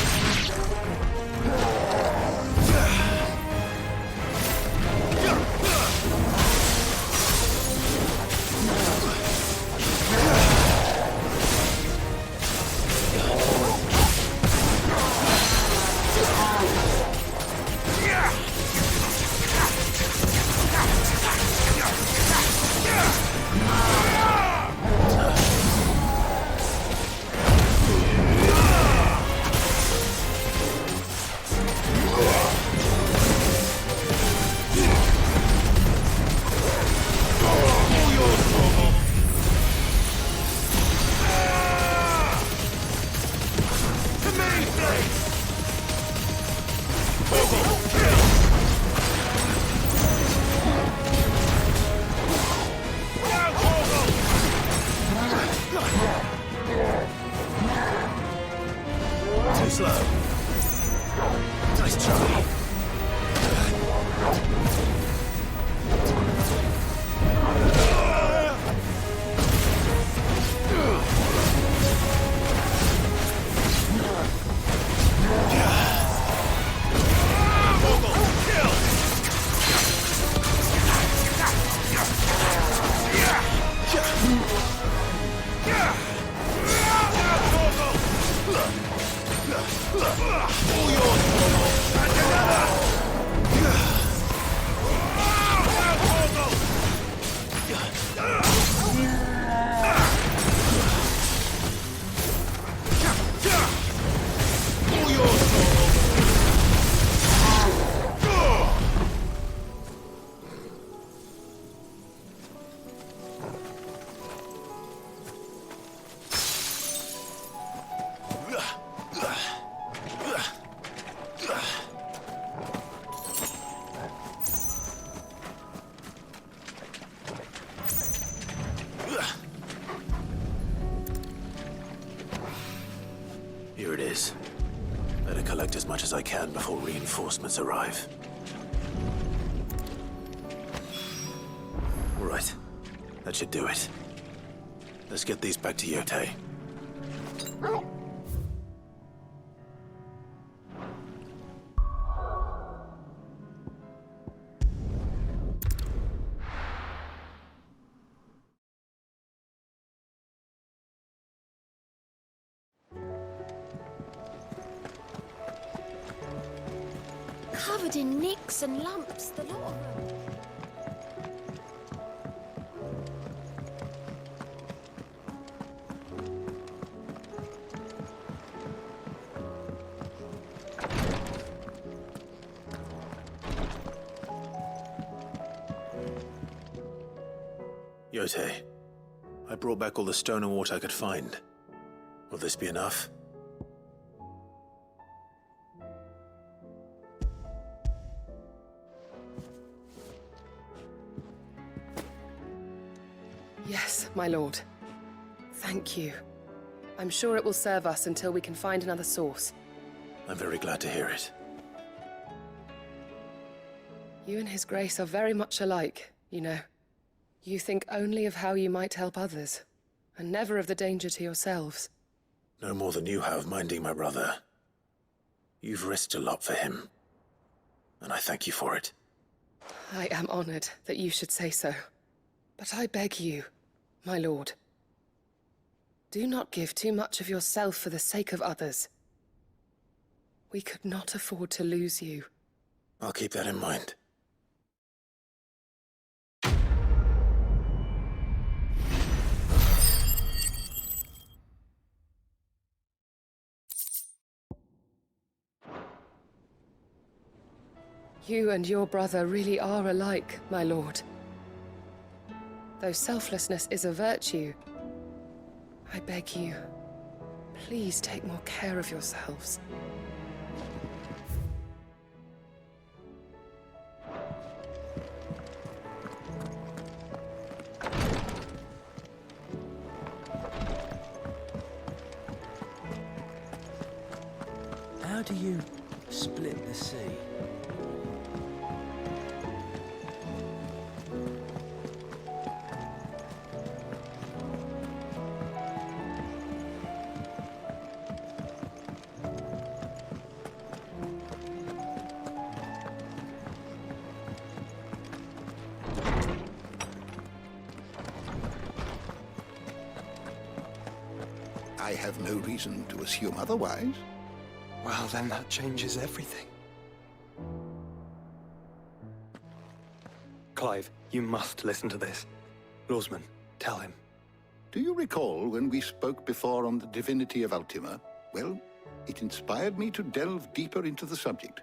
much as I can before reinforcements arrive. All right. That should do it. Let's get these back to Yotei. Covered in nicks and lumps, the lot of them. Yotei, I brought back all the stone and water I could find. Will this be enough? Yes, my lord. Thank you. I'm sure it will serve us until we can find another source. I'm very glad to hear it. You and His Grace are very much alike, you know. You think only of how you might help others, and never of the danger to yourselves. No more than you have minding my brother. You've risked a lot for him, and I thank you for it. I am honored that you should say so. But I beg you, my lord, do not give too much of yourself for the sake of others. We could not afford to lose you. I'll keep that in mind. You and your brother really are alike, my lord. Though selflessness is a virtue, I beg you, please take more care of yourselves. How do you split the sea? I have no reason to assume otherwise. Well, then that changes everything. Clive, you must listen to this. Lawsman, tell him. Do you recall when we spoke before on the divinity of Ultima? Well, it inspired me to delve deeper into the subject.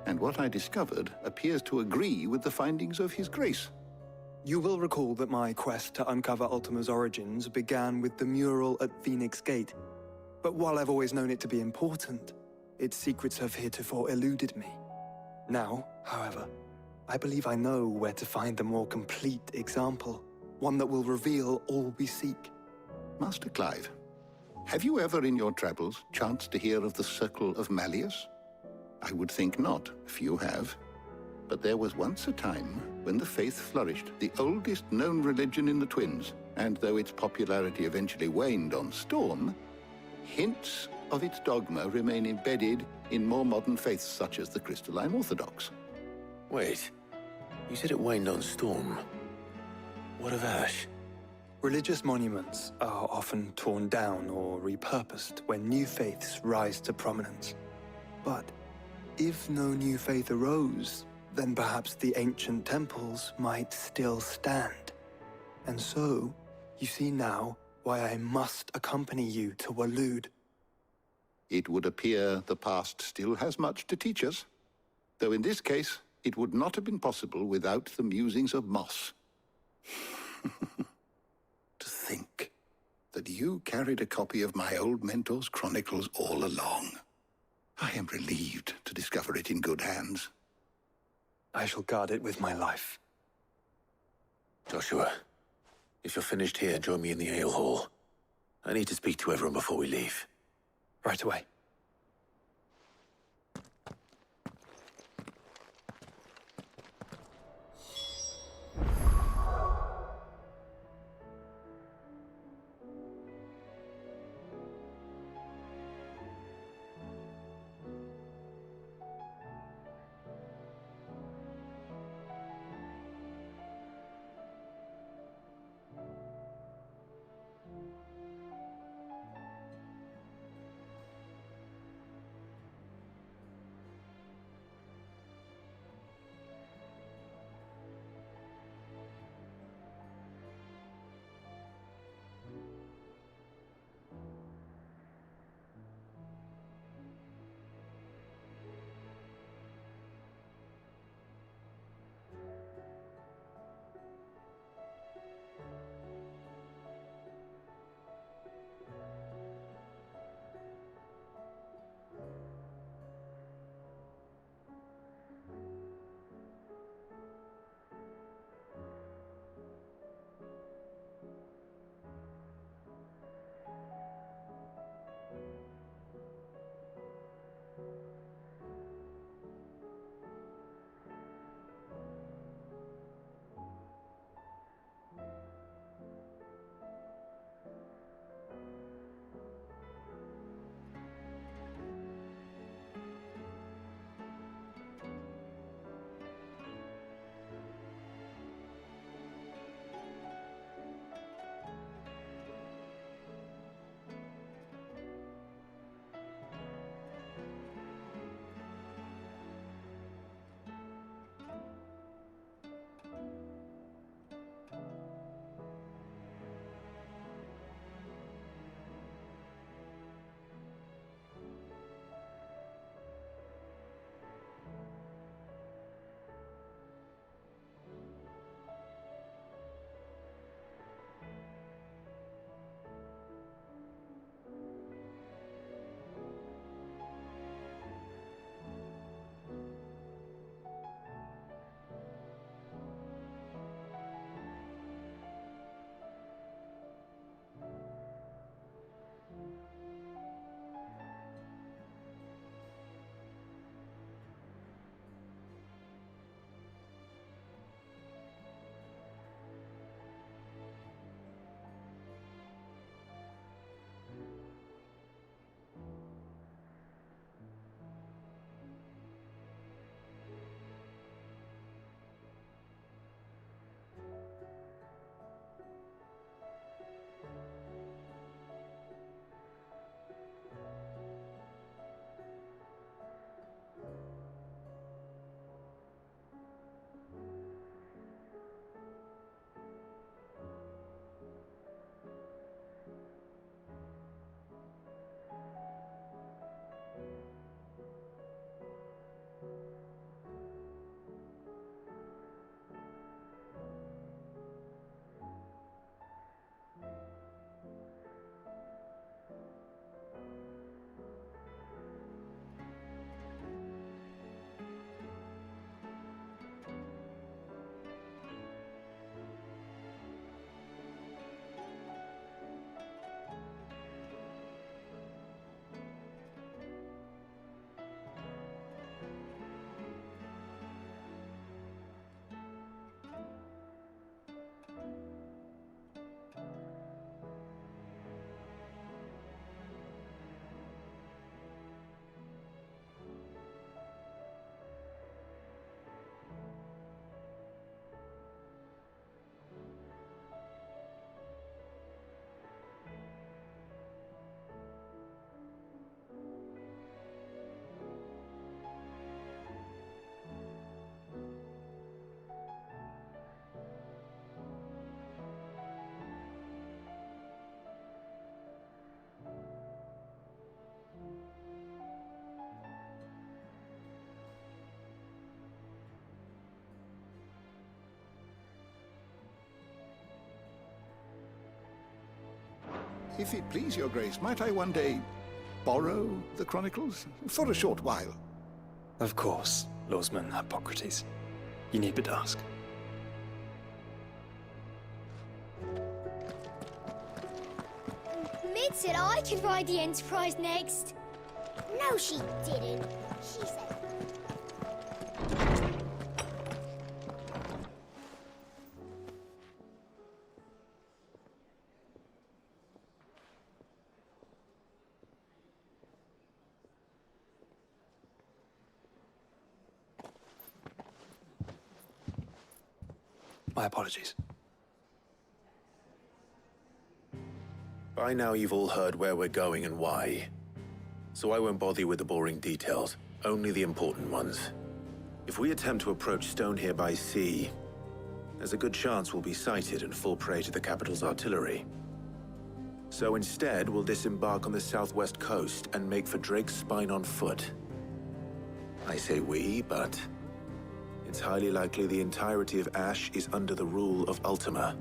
And what I discovered appears to agree with the findings of His Grace. You will recall that my quest to uncover Ultima's origins began with the mural at Phoenix Gate. But while I've always known it to be important, its secrets have heretofore eluded me. Now, however, I believe I know where to find the more complete example, one that will reveal all we seek. Master Clive, have you ever in your travels chanced to hear of the Circle of Malleus? I would think not, if you have. But there was once a time when the faith flourished, the oldest known religion in the Twins, and though its popularity eventually waned on Storm, hints of its dogma remain embedded in more modern faiths such as the Crystalline Orthodox. Wait, you said it waned on Storm. What of Ash? Religious monuments are often torn down or repurposed when new faiths rise to prominence. But if no new faith arose, then perhaps the ancient temples might still stand. And so, you see now why I must accompany you to Waloed. It would appear the past still has much to teach us, though in this case, it would not have been possible without the musings of Moss. To think that you carried a copy of my old mentor's chronicles all along. I am relieved to discover it in good hands. I shall guard it with my life. Joshua, if you're finished here, join me in the ale hall. I need to speak to everyone before we leave. Right away. If it please your grace, might I one day borrow the chronicles? For a short while. Of course, Lawsman Hippocrates. You need but ask. Mid said I could ride the Enterprise next. No, she didn't. She said... My apologies. By now you've all heard where we're going and why. So I won't bother you with the boring details, only the important ones. If we attempt to approach Stone here by sea, there's a good chance we'll be sighted and fall prey to the capital's artillery. So instead, we'll disembark on the southwest coast and make for Drake's Spine on foot. I say we, but it's highly likely the entirety of Ash is under the rule of Ultima.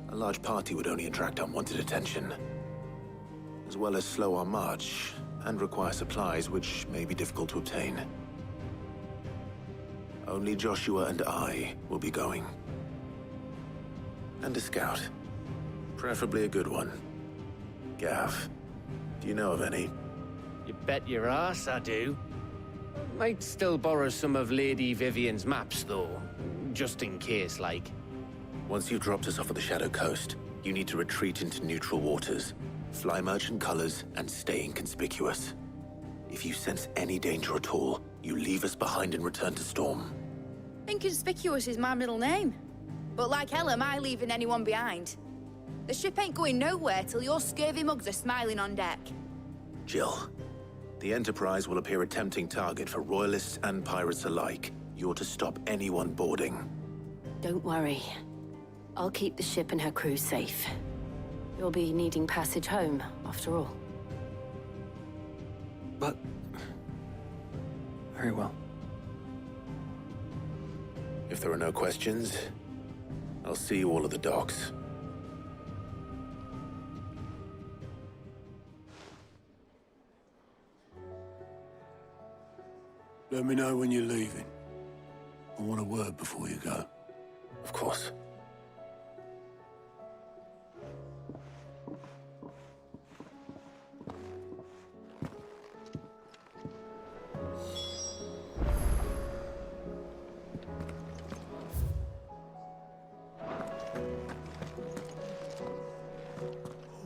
A large party would only attract unwanted attention, as well as slow our march and require supplies which may be difficult to obtain. Only Joshua and I will be going. And a scout. Preferably a good one. Gav, do you know of any? You bet your ass I do. Might still borrow some of Lady Vivian's maps, though. Just in case, like. Once you've dropped us off at the Shadow Coast, you need to retreat into neutral waters, fly merchant colors, and stay inconspicuous. If you sense any danger at all, you leave us behind and return to Storm. Inconspicuous is my middle name. But like hell am I leaving anyone behind. The ship ain't going nowhere till your scurvy mugs are smiling on deck. Jill, the Enterprise will appear a tempting target for royalists and pirates alike. You're to stop anyone boarding. Don't worry. I'll keep the ship and her crew safe. You'll be needing passage home, after all. But... very well. If there are no questions, I'll see you all at the docks. Let me know when you're leaving. I want a word before you go. Of course.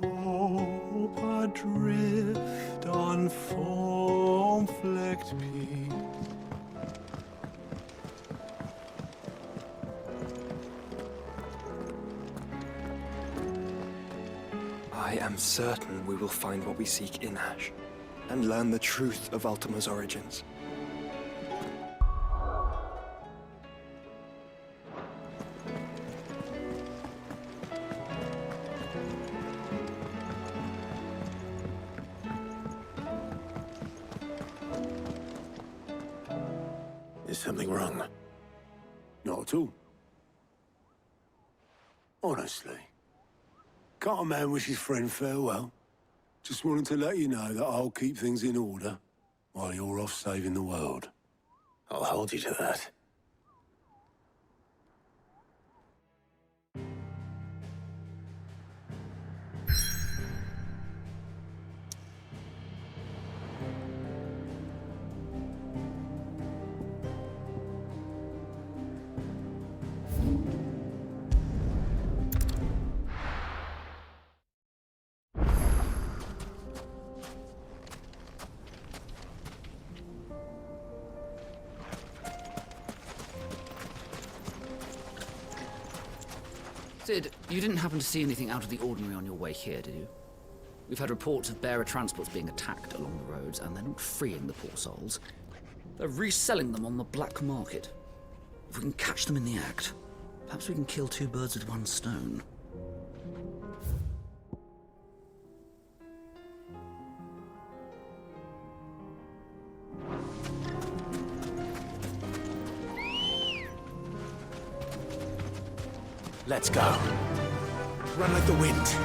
Hope adrift on foam-flecked peak. I am certain we will find what we seek in Ash, and learn the truth of Ultima's origins. Is something wrong? Not at all. Honestly. Can't a man wish his friend farewell? Just wanted to let you know that I'll keep things in order while you're off saving the world. I'll hold you to that. Sid, you didn't happen to see anything out of the ordinary on your way here, did you? We've had reports of bearer transports being attacked along the roads, and they're not freeing the poor souls. They're reselling them on the black market. If we can catch them in the act, perhaps we can kill two birds with one stone. Let's go. Run like the wind.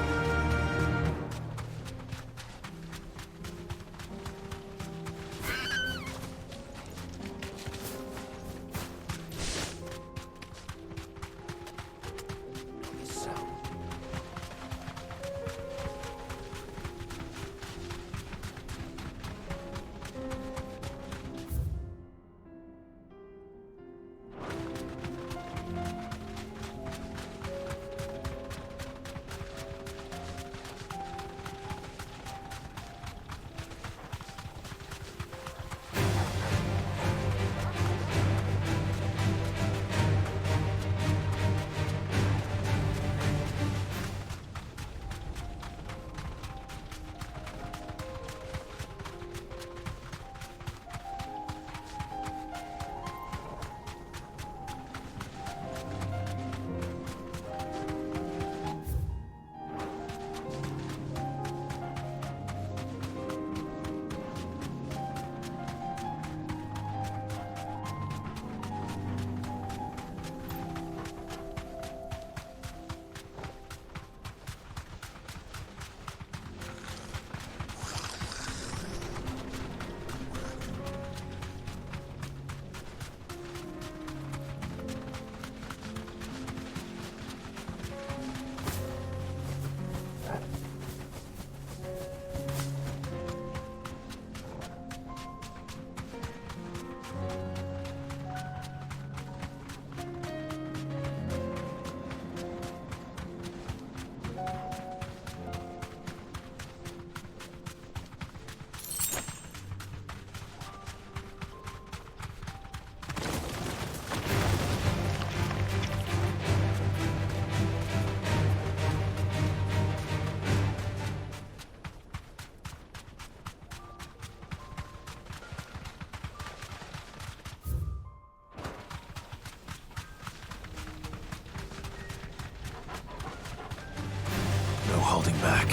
holding back.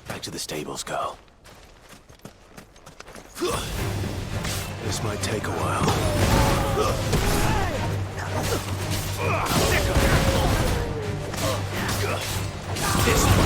Back to the stables, girl. This might take a while. This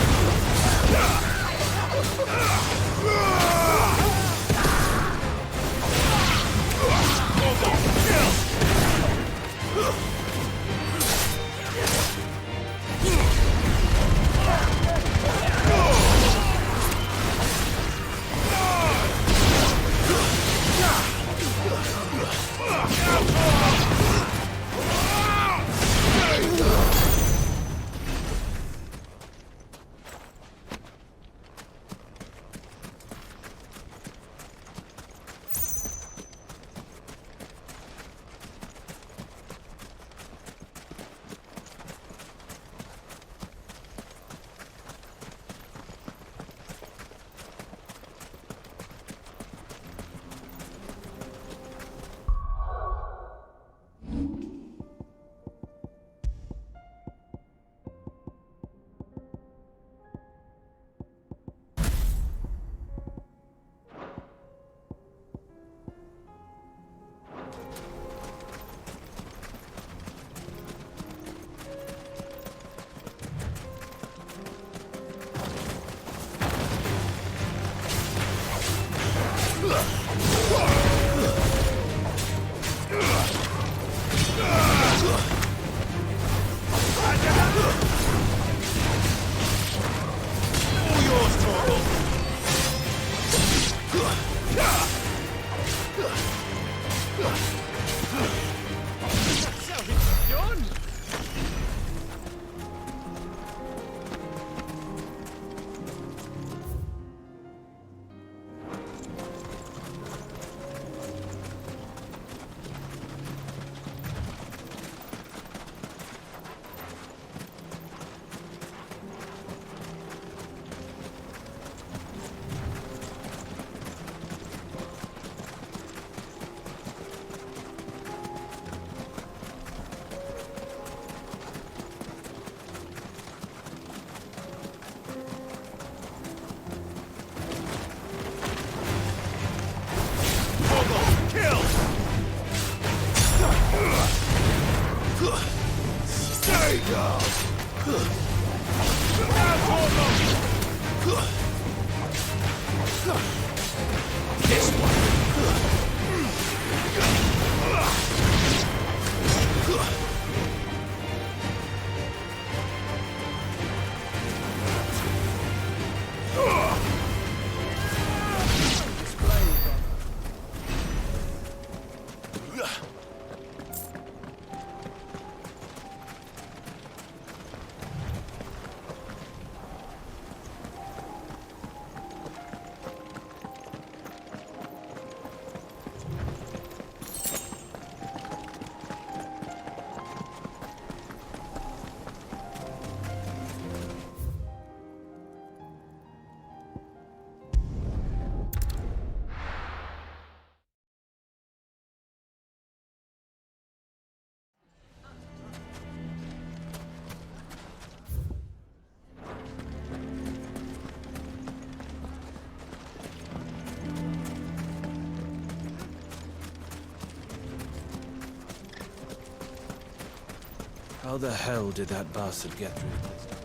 How the hell did that bastard get through the prison?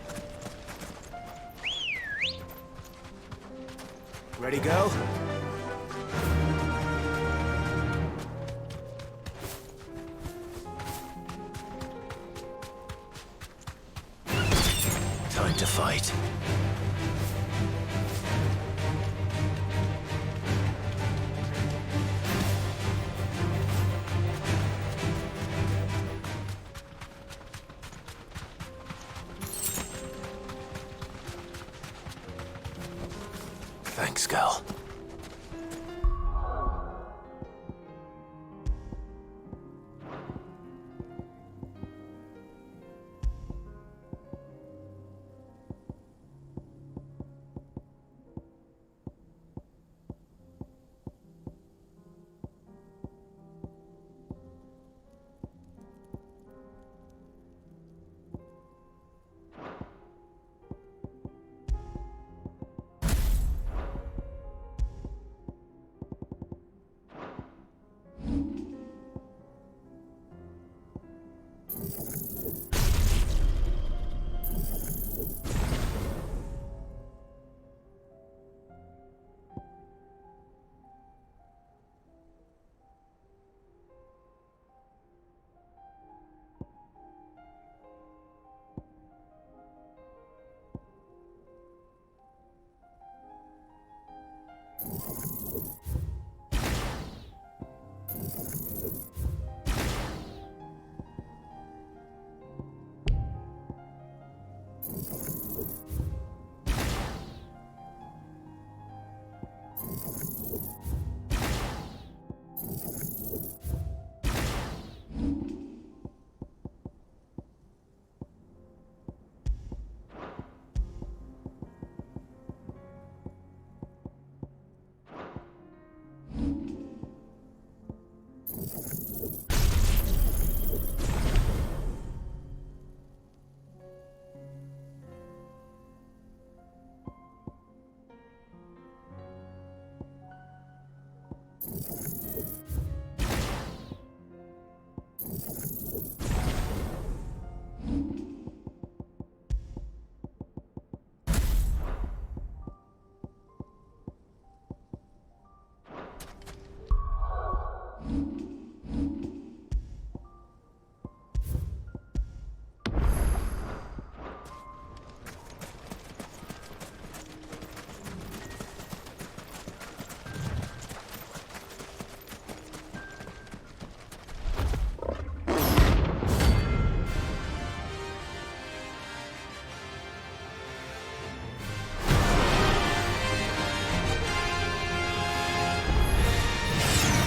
Ready, girl? Time to fight. Thanks, girl.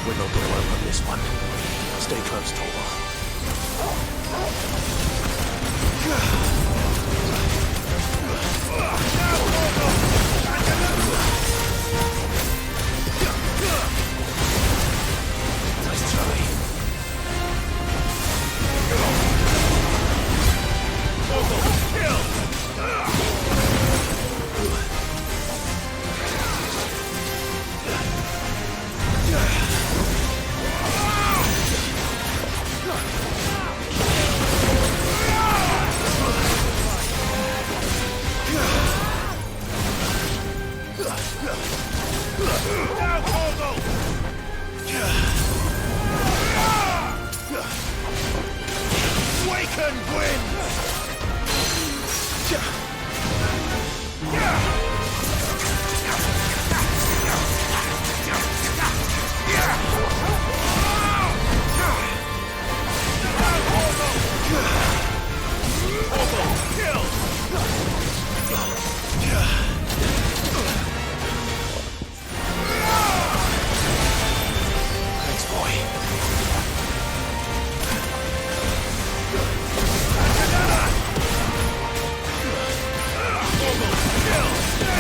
We're not going to open this one. Stay close, Torwal. Nice try. Waken wind! Thanks, boy. Kill!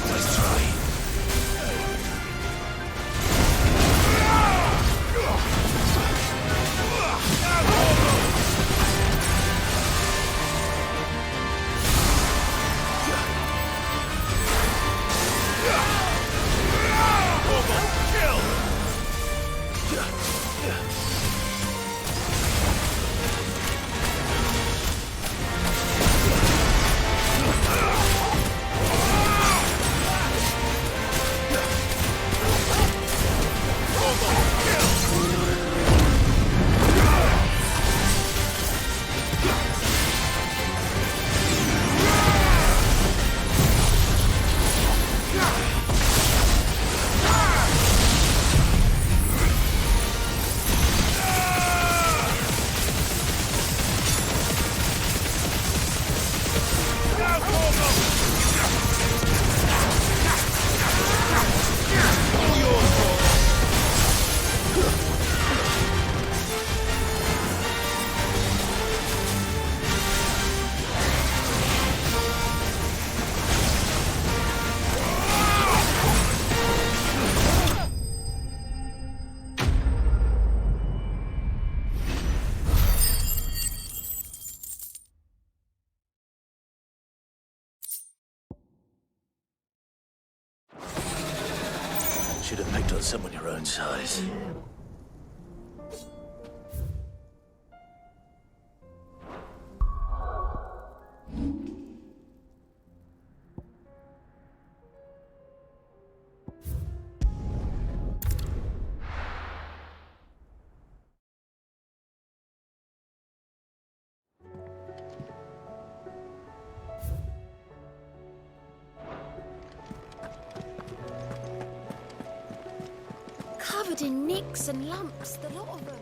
Let's try. Should have picked on someone your own size. Covered in nicks and lumps, the lot of them.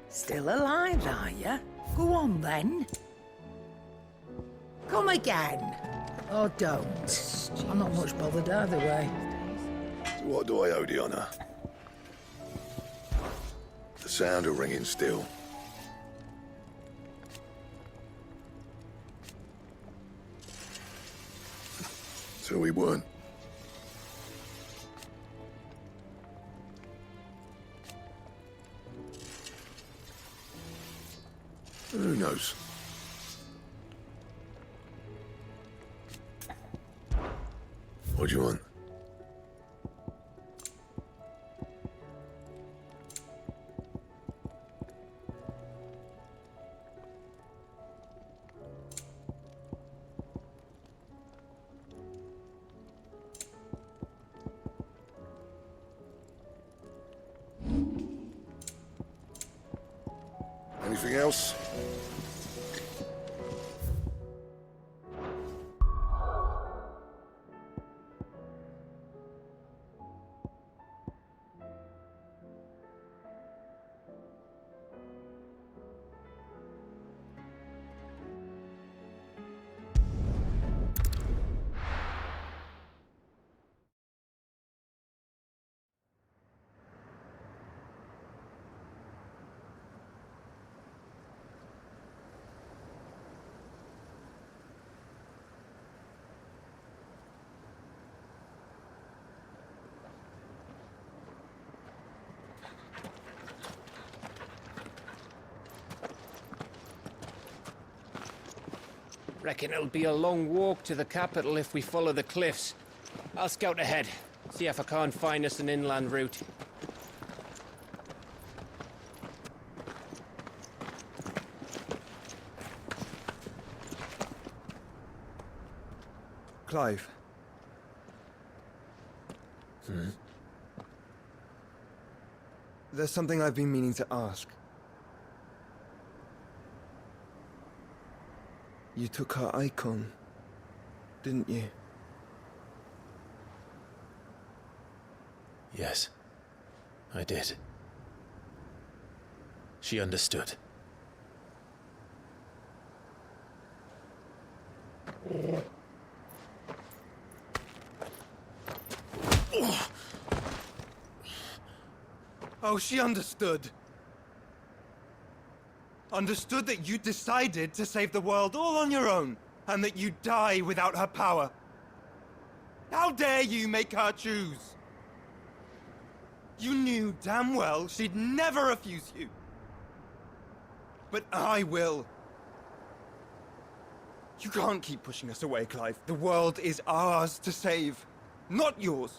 Still alive, are you? Go on, then. Come again. Or don't. I'm not much bothered either way. What do I owe the honour? The sound of ringing still. So we weren't. Who knows? What do you want? Anything else? Reckon it'll be a long walk to the capital if we follow the cliffs. I'll scout ahead, see if I can't find us an inland route. Clive. There's something I've been meaning to ask. You took her icon, didn't you? Yes, I did. She understood. Oh, she understood. Understood that you decided to save the world all on your own, and that you'd die without her power. How dare you make her choose? You knew damn well she'd never refuse you. But I will. You can't keep pushing us away, Clive. The world is ours to save, not yours.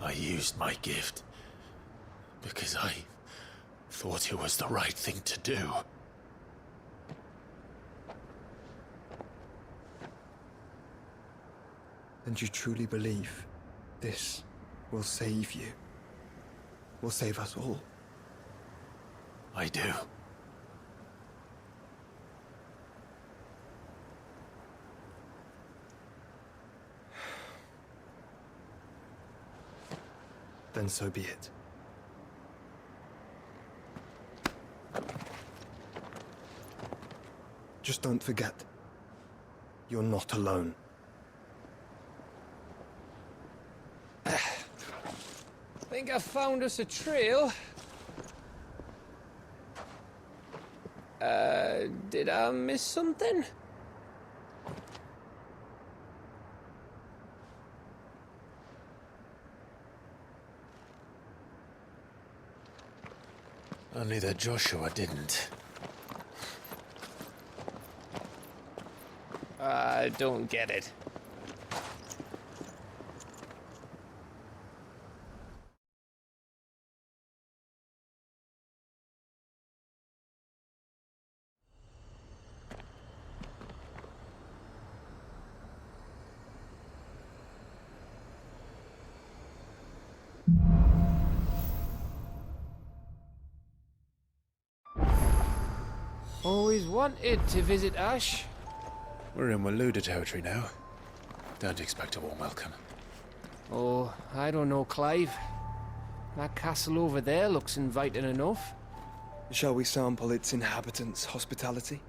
I used my gift because I thought it was the right thing to do. And you truly believe this will save you? Will save us all? I do. Then so be it. Just don't forget, you're not alone. Think I found us a trail. Did I miss something? Only that Joshua didn't. I don't get it. Always wanted to visit Ash. We're in Waluda territory now. Don't expect a warm welcome. Oh, I don't know, Clive. That castle over there looks inviting enough. Shall we sample its inhabitants' hospitality?